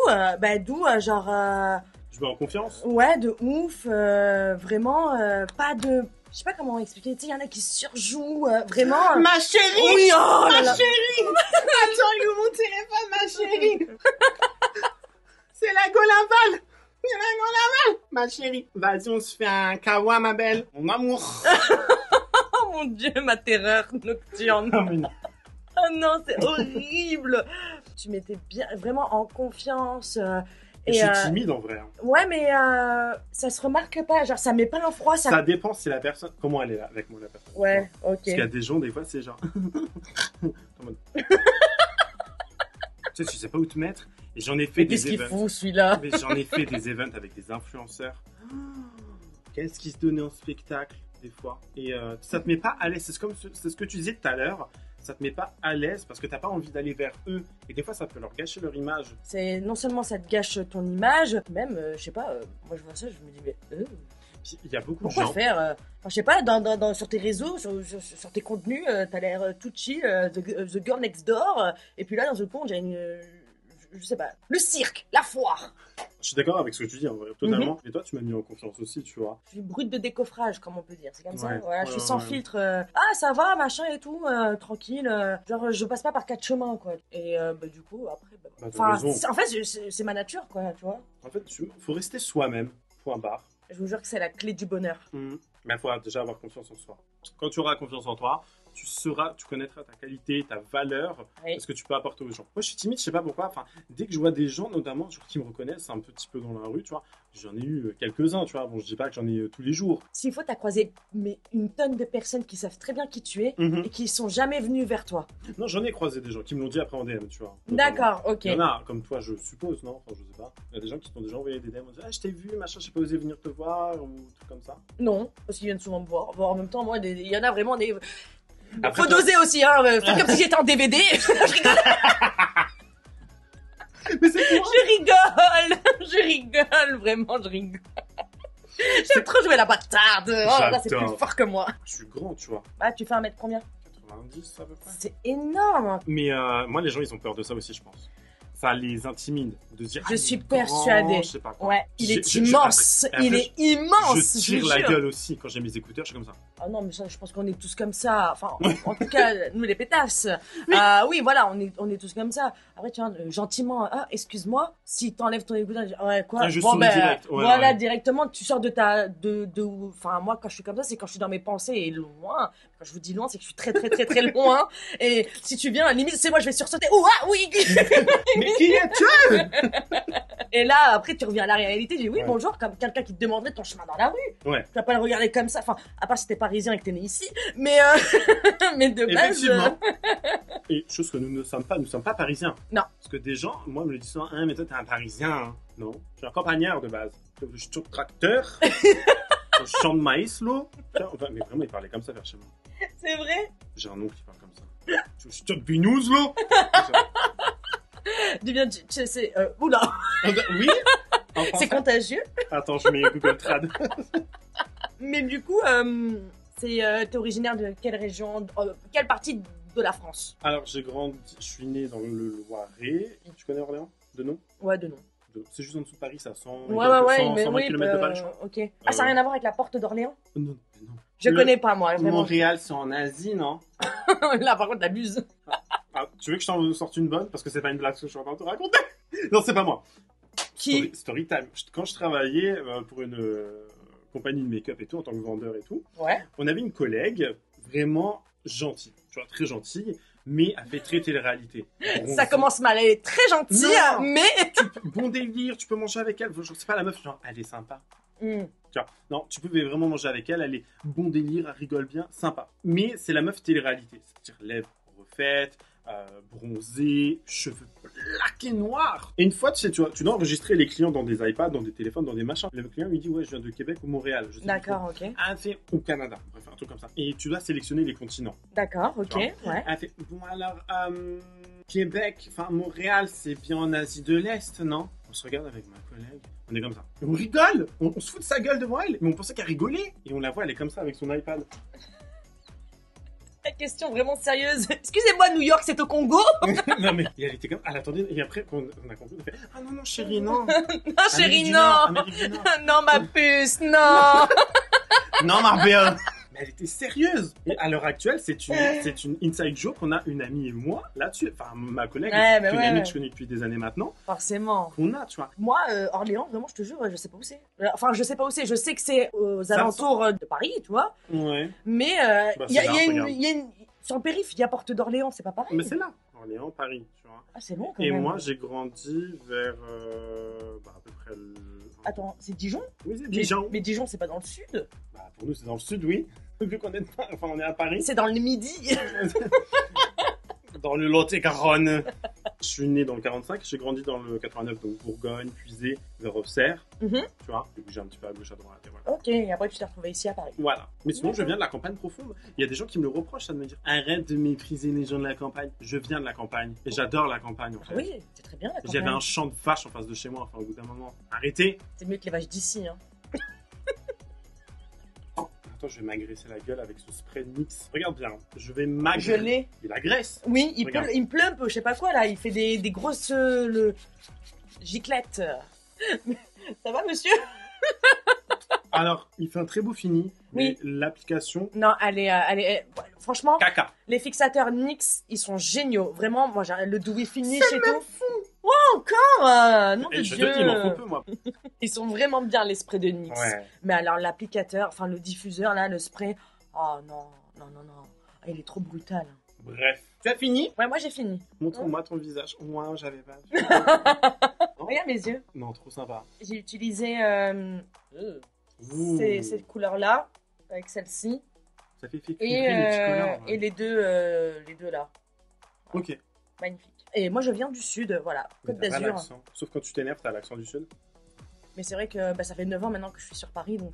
doux, genre... Je mets en confiance? Ouais, de ouf, vraiment, pas de... Je sais pas comment expliquer, tu sais, il y en a qui surjouent, vraiment... Ma chérie! Oui, oh là là. Ma chérie! Attends, il ouvre mon téléphone, ma chérie! C'est la Golinval! C'est la Golinval! Ma chérie! Vas-y, on se fait un kawa, ma belle! Mon amour! Oh mon Dieu, ma terreur nocturne! Non, mais non. Oh non, c'est horrible! Tu m'étais bien, vraiment en confiance... Et je suis timide en vrai. Hein. Ouais, mais ça se remarque pas. Genre, ça met pas un froid. Ça dépend si la personne. Comment elle est là avec moi, la personne. Ouais, ok. Parce qu'il y a des gens, des fois, c'est genre. En mode... tu sais pas où te mettre. Et j'en ai fait des events. Qu'est-ce qu'il fout, celui-là? Mais j'en ai fait des events avec des influenceurs. Qu'est-ce qui se donnait en spectacle, des fois. Et ça te met pas à l'aise. C'est ce que tu disais tout à l'heure. Ça te met pas à l'aise parce que t'as pas envie d'aller vers eux. Et des fois, ça peut leur gâcher leur image. C'est non seulement ça te gâche ton image, même, je sais pas, moi je vois ça, je me dis, mais Puis, il y a beaucoup Pourquoi de gens. faire enfin, je sais pas, sur tes réseaux, sur tes contenus, t'as l'air tout chill, the girl next door, et puis là, dans ce compte, j'ai une. Je sais pas, le cirque, la foire. Je suis d'accord avec ce que tu dis, en vrai, totalement. Et toi, tu m'as mis en confiance aussi, tu vois. Je suis brute de décoffrage, comme on peut dire. C'est comme ça. Ouais, Voilà, je suis ouais, sans ouais. filtre. Ah, ça va, machin et tout, tranquille. Genre, je passe pas par 4 chemins, quoi. Et bah, du coup, après. Bah, t'as Enfin, raison. en fait, c'est ma nature, quoi, tu vois. En fait, faut rester soi-même, point barre. Je vous jure que c'est la clé du bonheur. Mais il faut déjà avoir confiance en soi. Quand tu auras confiance en toi, tu connaîtras ta qualité, ta valeur, Oui. ce que tu peux apporter aux gens. Moi, je suis timide, je sais pas pourquoi. Enfin, dès que je vois des gens, notamment, genre, qui me reconnaissent un petit peu dans la rue, tu vois, j'en ai eu quelques-uns, tu vois. Bon, je dis pas que j'en ai tous les jours. S'il faut, t'as croisé mais une tonne de personnes qui savent très bien qui tu es et qui sont jamais venues vers toi. Non, j'en ai croisé des gens qui me l'ont dit après en DM, tu vois. D'accord, ok. Il y en a, comme toi, je suppose, non? Enfin, je sais pas. Il y a des gens qui t'ont déjà envoyé des DM, on dit, ah, je t'ai vu, machin, j'ai pas osé venir te voir, ou truc comme ça. Non, parce qu'ils viennent souvent me voir. Bon, en même temps, moi, il y en a vraiment des. Après, Faut toi- doser aussi, hein. Faites comme si j'étais en DVD. Je rigole. Mais c'est quoi? Je rigole, vraiment, je rigole. J'aime trop jouer la bâtarde. Oh là, c'est J'adore. plus fort que moi. Je suis grand, tu vois. Ah, tu fais 1 mètre combien? 90 à peu près. C'est énorme. Mais moi, les gens, ils ont peur de ça aussi, je pense. Ça les intimide de se dire. Je ah, suis il est grand, persuadée. Je sais pas quoi. Ouais, il est J'ai- immense. après, Il est immense. Je tire vous la jure. gueule aussi quand j'ai mes écouteurs, je suis comme ça. Ah non, mais ça, je pense qu'on est tous comme ça. Enfin, en tout cas, nous les pétasses. Oui, voilà, on est tous comme ça. Après, tu vois, gentiment, ah, excuse-moi, si t'enlèves ton écouteur, je dis, ouais, quoi. Ah, je souris direct. Ouais, voilà, ouais. directement, tu sors enfin, moi, quand je suis comme ça, c'est quand je suis dans mes pensées et loin. Quand je vous dis loin, c'est que je suis très, très, très, très loin. Et si tu viens, à la limite, c'est moi, je vais sursauter. Oh, ah, oui! Mais qui es-tu? Et là, après, tu reviens à la réalité, tu dis oui, Ouais. bonjour, comme quelqu'un qui te demanderait ton chemin dans la rue. Ouais. Tu vas pas le regarder comme ça. Enfin, à part si t'es parisien et que t'es né ici. Mais, mais de base. Effectivement. Et chose que nous ne sommes pas parisiens. Non. Parce que des gens, moi, me le disent souvent, ah, mais toi, t'es un parisien. Hein. Non. Je suis un campagnard de base. Je suis sur tracteur. Je champ de maïs, là. Enfin, mais vraiment, il parlait comme ça vers chez moi. C'est vrai. J'ai un oncle qui parle comme ça. Je suis sur binous, là. Du bien, c'est. Oula, Oui. En c'est français. contagieux. Attends, je mets Google Trad. Mais du coup, t'es originaire de quelle région, quelle partie de la France? Alors, je suis né dans le Loiret. Tu connais Orléans? De nom? Ouais, de nom. C'est juste en dessous de Paris, ça. 100, Ouais, mais 120 oui, km de Paris, je crois. ok. Ah, ça n'a rien à voir avec la porte d'Orléans? Non. Je connais pas, moi, vraiment. Montréal, c'est en Asie, non? Là, par contre, t'abuses. Ah, tu veux que je t'en sorte une bonne? Parce que c'est pas une blague que je suis en train de te raconter. Non, c'est pas moi. Qui? Story time. Quand je travaillais pour une compagnie de make-up et tout, en tant que vendeur et tout, Ouais. on avait une collègue vraiment gentille. Tu vois, très gentille, mais elle fait très télé-réalité. Ça commence mal. Elle est très gentille, Non. mais. Bon délire, tu peux manger avec elle. Je sais pas, la meuf, genre, elle est sympa. Hmm. Tu vois, non, tu peux vraiment manger avec elle, elle est bon délire, elle rigole bien, sympa. Mais c'est la meuf télé-réalité, c'est-à-dire lèvres refaites, bronzées, cheveux plaqués noirs. Et une fois, tu dois enregistrer les clients dans des iPads, dans des téléphones, dans des machins. Le client lui dit, ouais, je viens de Québec ou Montréal. Je sais plus D'accord, trop. ok. Elle fait au Canada, bref, un truc comme ça. Et tu dois sélectionner les continents. D'accord, ok. Ouais. Elle fait, bon alors, Québec, enfin Montréal, c'est bien en Asie de l'Est, non? On se regarde avec ma collègue, on est comme ça. Et on rigole, on se fout de sa gueule devant elle, mais on pensait qu'elle rigolait. Et on la voit, elle est comme ça avec son iPad. La question vraiment sérieuse. Excusez-moi, New York, c'est au Congo? Non mais, et elle était comme, elle attendait, et après, on a compris, on a fait, ah non, non, chérie, non. Non, chérie, Amérique du non. Nord, Amérique du Nord. Non, ma puce, non. Non, Marbella. Mais elle était sérieuse. Et à l'heure actuelle, c'est une inside joke qu'on a une amie et moi là-dessus. Enfin, ma collègue, Ouais, mais une ouais, amie ouais. que je connais depuis des années maintenant, Forcément. qu'on a, tu vois. Moi, Orléans, vraiment, je te jure, je sais pas où c'est. Enfin, je sais pas où c'est. Je sais que c'est aux alentours de Paris, tu vois. Ouais. Mais Bah, il y a, c'est là, y a regarde. y a une... Sur le périph', il y a Porte d'Orléans, c'est pas pareil. Mais c'est là, Orléans, Paris, tu vois. Ah, c'est long quand Et même. moi, j'ai grandi vers à peu près le... Attends, c'est Dijon? Oui, c'est Dijon. Mais Dijon, c'est pas dans le sud. Bah, pour nous, c'est dans le sud, oui. Vu qu'on est, enfin, on est à Paris, C'est dans le midi. dans le Lot-et-Garonne. Je suis né dans le 45, j'ai grandi dans le 89, donc Bourgogne, Puisé, vers Auxerre, Mhm. tu vois. J'ai bougé un petit peu à gauche, à droite, et voilà. Ok, et après, tu t'es retrouvé ici à Paris. Voilà. Mais sinon, je viens de la campagne profonde. Il y a des gens qui me le reprochent, ça de me dire arrête de mépriser les gens de la campagne. Je viens de la campagne et j'adore la campagne en fait. Oui, c'est très bien la J'avais campagne. un champ de vaches en face de chez moi, enfin au bout d'un moment. Arrêtez. C'est mieux que les vaches d'ici, hein. Attends, je vais m'agresser la gueule avec ce spray NYX. Regarde bien, je vais m'agresser. Je l'ai. Il agresse. Oui, Regarde. il me plump, je sais pas quoi là. Il fait des grosses giclettes. Ça va, monsieur? Alors, il fait un très beau fini, mais Oui. l'application, Non, franchement, caca. les fixateurs NYX, ils sont géniaux. Vraiment, moi, j'ai le Dewy Finish C'est et même tout. Oh, encore nom de Et je Dieu. te dis, il m'en faut peu, moi. Ils sont vraiment bien, les sprays de NYX. Ouais. Mais alors, l'applicateur, enfin, le diffuseur, là, le spray. Oh non. Ah, il est trop brutal. Bref. Tu as fini? Ouais, moi, j'ai fini. Montre-moi ton visage. Moi, j'avais pas. Regarde mes yeux. Non, trop sympa. J'ai utilisé Ouh. cette couleur-là, avec celle-ci. Ça fait fake Et, les petits collants. et les deux là. Ok. Magnifique. Et moi, je viens du sud, voilà, Côte Mais t'as pas d'Azur. l'accent. Sauf quand tu t'énerves, t'as l'accent du sud. Mais c'est vrai que ça fait 9 ans maintenant que je suis sur Paris, donc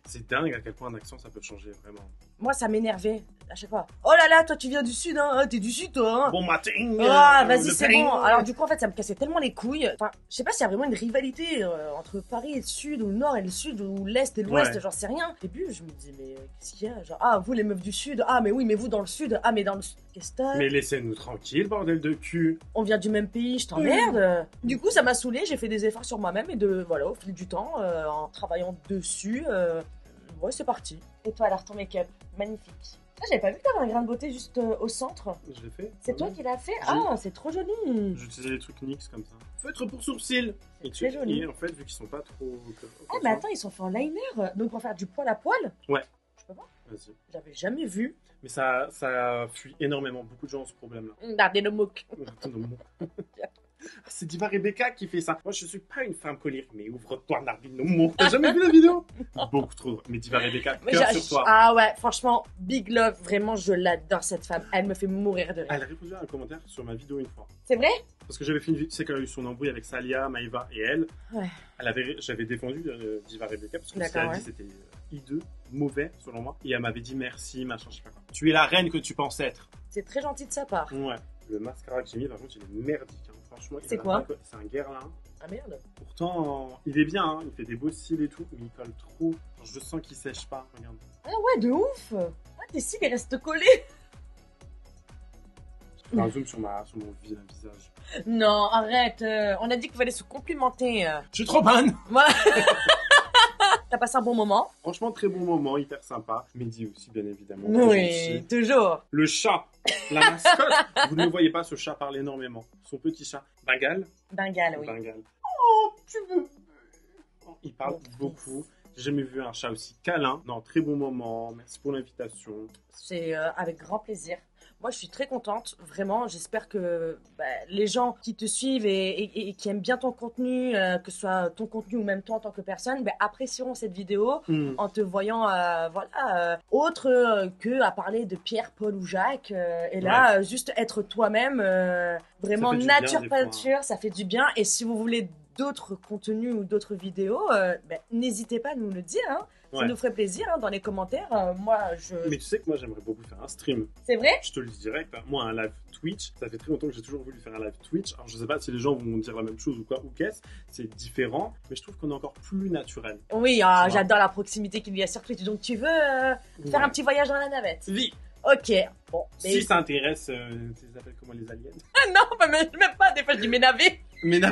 C'est dingue à quel point un accent ça peut te changer, vraiment. moi, ça m'énervait à chaque fois. Oh là là, toi, tu viens du sud, hein? Ah, t'es du sud, toi, hein? Bon matin. Ah, vas-y, le c'est pain. bon. Alors, du coup, en fait, ça me cassait tellement les couilles. Enfin, je sais pas s'il y a vraiment une rivalité entre Paris et le sud, ou le nord et le sud, ou l'est et l'ouest, Ouais. j'en sais rien. Au début, je me disais, mais qu'est-ce qu'il y a? Genre, ah, vous, les meufs du sud, ah, mais oui, mais vous, dans le sud, ah, mais dans le sud, qu'est-ce que t'as? Mais laissez-nous tranquille, bordel de cul. On vient du même pays, je t'emmerde. Du coup, ça m'a saoulé, j'ai fait des efforts sur moi-même, et voilà, au fil du temps, en travaillant dessus, ouais, c'est parti. Et toi, alors, ton make-up, magnifique. Ah, j'avais pas vu que t'avais un grain de beauté juste au centre. Je l'ai fait. C'est toi qui l'as fait? J'ai- Ah, c'est trop joli. J'utilisais les trucs NYX comme ça. Feutre pour sourcils. C'est Et très joli. Et en fait, vu qu'ils sont pas trop. Ah, mais attends, ils sont faits en liner, donc pour faire du poil à poil? Ouais. Je peux voir? Vas-y. J'avais jamais vu. Mais ça fuit énormément. Beaucoup de gens ont ce problème-là. Regardez le moque. C'est Diva Rebecca qui fait ça. Moi, je suis pas une femme colérique, mais ouvre-toi, Narbine, no T'as jamais vu la vidéo? Beaucoup trop. Mais Diva Rebecca, Mais cœur sur toi. Ah ouais, franchement, big love, vraiment, je l'adore cette femme. Elle me fait mourir de rire. Elle a répondu à un commentaire sur ma vidéo une fois. C'est vrai? Parce que j'avais fait une vidéo, tu sais, quand elle a eu son embrouille avec Salia, Maïva et elle. Ouais. J'avais défendu Diva Rebecca parce que ce D'accord, qu'elle a dit, c'était hideux, mauvais, selon moi. Et elle m'avait dit merci, machin, je sais pas quoi. Tu es la reine que tu penses être. C'est très gentil de sa part. Ouais. Le mascara que j'ai mis, par contre, il est merdique. Hein. Franchement, il C'est en a quoi pas- C'est un Guerlain. Ah merde. Pourtant, il est bien, hein. Il fait des beaux cils et tout, mais il colle trop. Genre, je sens qu'il sèche pas, regarde. Ah ouais, de ouf. Ah, tes cils, ils restent collés. Je fais un zoom sur mon visage. Non, arrête. On a dit qu'il fallait se complimenter. Je suis trop bonne. Voilà. T'as passé un bon moment? Franchement, très bon moment, hyper sympa. Mehdi aussi, bien évidemment. très Oui, gentil. toujours. Le chat, la mascotte. Vous ne voyez pas, ce chat parle énormément. Son petit chat, Bengal. Bengal, oui. Bengal. Oh, tu veux. Il parle beaucoup. J'ai jamais vu un chat aussi câlin. Non, très bon moment. Merci pour l'invitation. C'est avec grand plaisir. Moi, je suis très contente, vraiment. J'espère que les gens qui te suivent et qui aiment bien ton contenu, que ce soit ton contenu ou même toi en tant que personne, apprécieront cette vidéo en te voyant, autre que à parler de Pierre, Paul ou Jacques. Et là, juste être toi-même, vraiment Ça fait du bien, nature des fois, hein. peinture, ça fait du bien. Et si vous voulez d'autres contenus ou d'autres vidéos, n'hésitez pas à nous le dire. Hein. Ça Ouais. nous ferait plaisir dans les commentaires. Moi, Mais tu sais que moi, j'aimerais beaucoup faire un stream. C'est vrai? Je te le dis direct, hein. Moi, un live Twitch, ça fait très longtemps que j'ai toujours voulu faire un live Twitch. Alors, je sais pas si les gens vont dire la même chose ou quoi, ou qu'est-ce. C'est différent, mais je trouve qu'on est encore plus naturel. Oui, Tu vois. j'adore la proximité qu'il y a sur Twitch. Donc, tu veux faire un petit voyage dans la navette? Oui. Ok. Bon. Si ça intéresse, tu les appelles comment, les aliens? Non, même pas. Des fois, je dis mes navets. Mais non.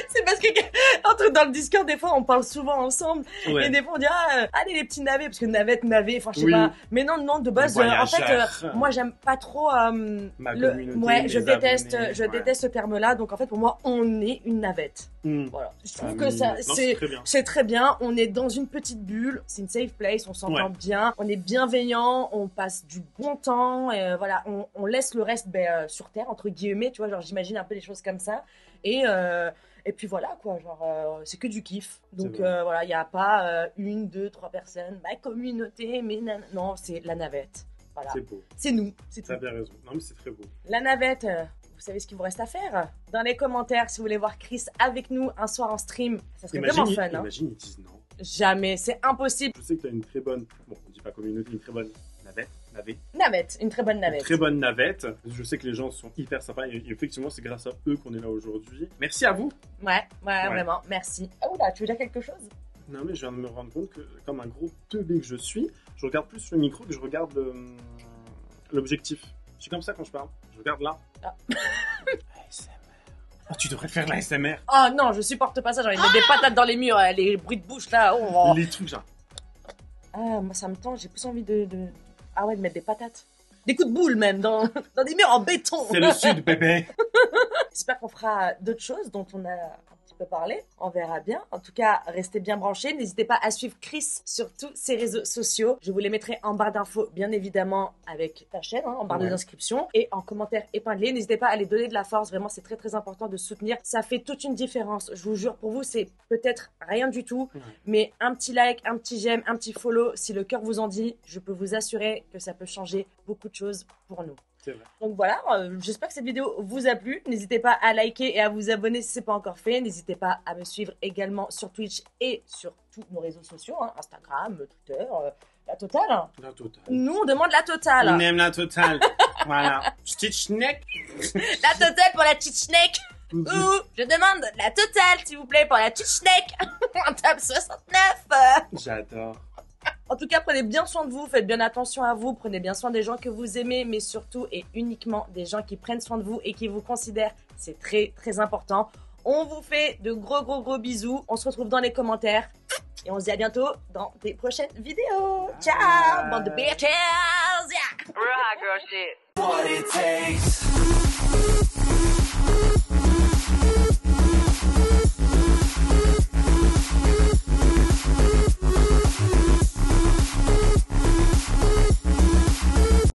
C'est parce que entre dans le Discord, des fois, on parle souvent ensemble. Ouais. Et des fois, on dit, allez, les petits navets. Parce que navette, navet, enfin, je sais Oui. pas. Mais non, de base, Les en fait, voyageurs. moi, j'aime pas trop Ma communauté, ouais, je mes déteste, abonnés, ouais. déteste ce terme-là. Donc, en fait, pour moi, on est une navette. Voilà. Je trouve que ça, c'est très bien. c'est très bien. On est dans une petite bulle. C'est une safe place. On s'entend bien. On est bienveillant. On passe du bon temps. Et voilà. On laisse le reste sur terre, entre guillemets. Tu vois, genre, j'imagine un peu des choses comme ça. Et puis voilà, quoi. Genre, c'est que du kiff. Donc, voilà. Il n'y a pas 1, 2, 3 personnes. Communauté, mais non, c'est la navette. Voilà. C'est beau. C'est nous. C'est tout. T'as bien raison. Non, mais c'est très beau. La navette. Vous savez ce qu'il vous reste à faire? Dans les commentaires, si vous voulez voir Chris avec nous un soir en stream, ça serait vraiment fun. Hein. Imagine, ils disent non. Jamais, c'est impossible. Je sais que t'as une très bonne, bon, on dit pas communauté, une très bonne navette. Navette, une très bonne Une navette. très bonne navette. Je sais que les gens sont hyper sympas et effectivement, c'est grâce à eux qu'on est là aujourd'hui. Merci à vous. Ouais, vraiment, merci. Ah oula, tu veux dire quelque chose? Non, mais je viens de me rendre compte que, comme un gros teubé que je suis, je regarde plus le micro que je regarde l'objectif. Je suis comme ça quand je parle. Je regarde là. Ah. ASMR. Oh, tu devrais faire de la ASMR. Oh non, je supporte pas ça, j'ai envie de mettre des patates dans les murs, les bruits de bouche là. Oh. Les trucs, genre. Ah, moi ça me tente, j'ai plus envie de... Ah ouais, de mettre des patates. Des coups de boule même, dans des murs en béton. C'est le sud, bébé. J'espère qu'on fera d'autres choses dont on a un petit peu parlé. On verra bien. En tout cas, restez bien branchés. N'hésitez pas à suivre Chris sur tous ses réseaux sociaux. Je vous les mettrai en barre d'infos, bien évidemment, avec ta chaîne, en barre d'inscription. Et en commentaire épinglé. N'hésitez pas à les donner de la force. Vraiment, c'est très, très important de soutenir. Ça fait toute une différence. Je vous jure, pour vous, c'est peut-être rien du tout. Mais un petit like, un petit j'aime, un petit follow, si le cœur vous en dit, je peux vous assurer que ça peut changer beaucoup de choses pour nous. C'est vrai. Donc voilà, j'espère que cette vidéo vous a plu. N'hésitez pas à liker et à vous abonner si ce n'est pas encore fait. N'hésitez pas à me suivre également sur Twitch et sur tous nos réseaux sociaux, Instagram, Twitter, la totale. La totale. Nous, on demande la totale. On aime la totale. Voilà. Petite schneck. La totale pour la petite schneck. Ouh, je demande la totale, s'il vous plaît, pour la petite schneck. En table 69. J'adore. En tout cas, prenez bien soin de vous, faites bien attention à vous, prenez bien soin des gens que vous aimez, mais surtout et uniquement des gens qui prennent soin de vous et qui vous considèrent. C'est très, très important. On vous fait de gros bisous. On se retrouve dans les commentaires. Et on se dit à bientôt dans des prochaines vidéos. Ciao, bande de bitches. Yeah. Right, girl, shit. What it takes.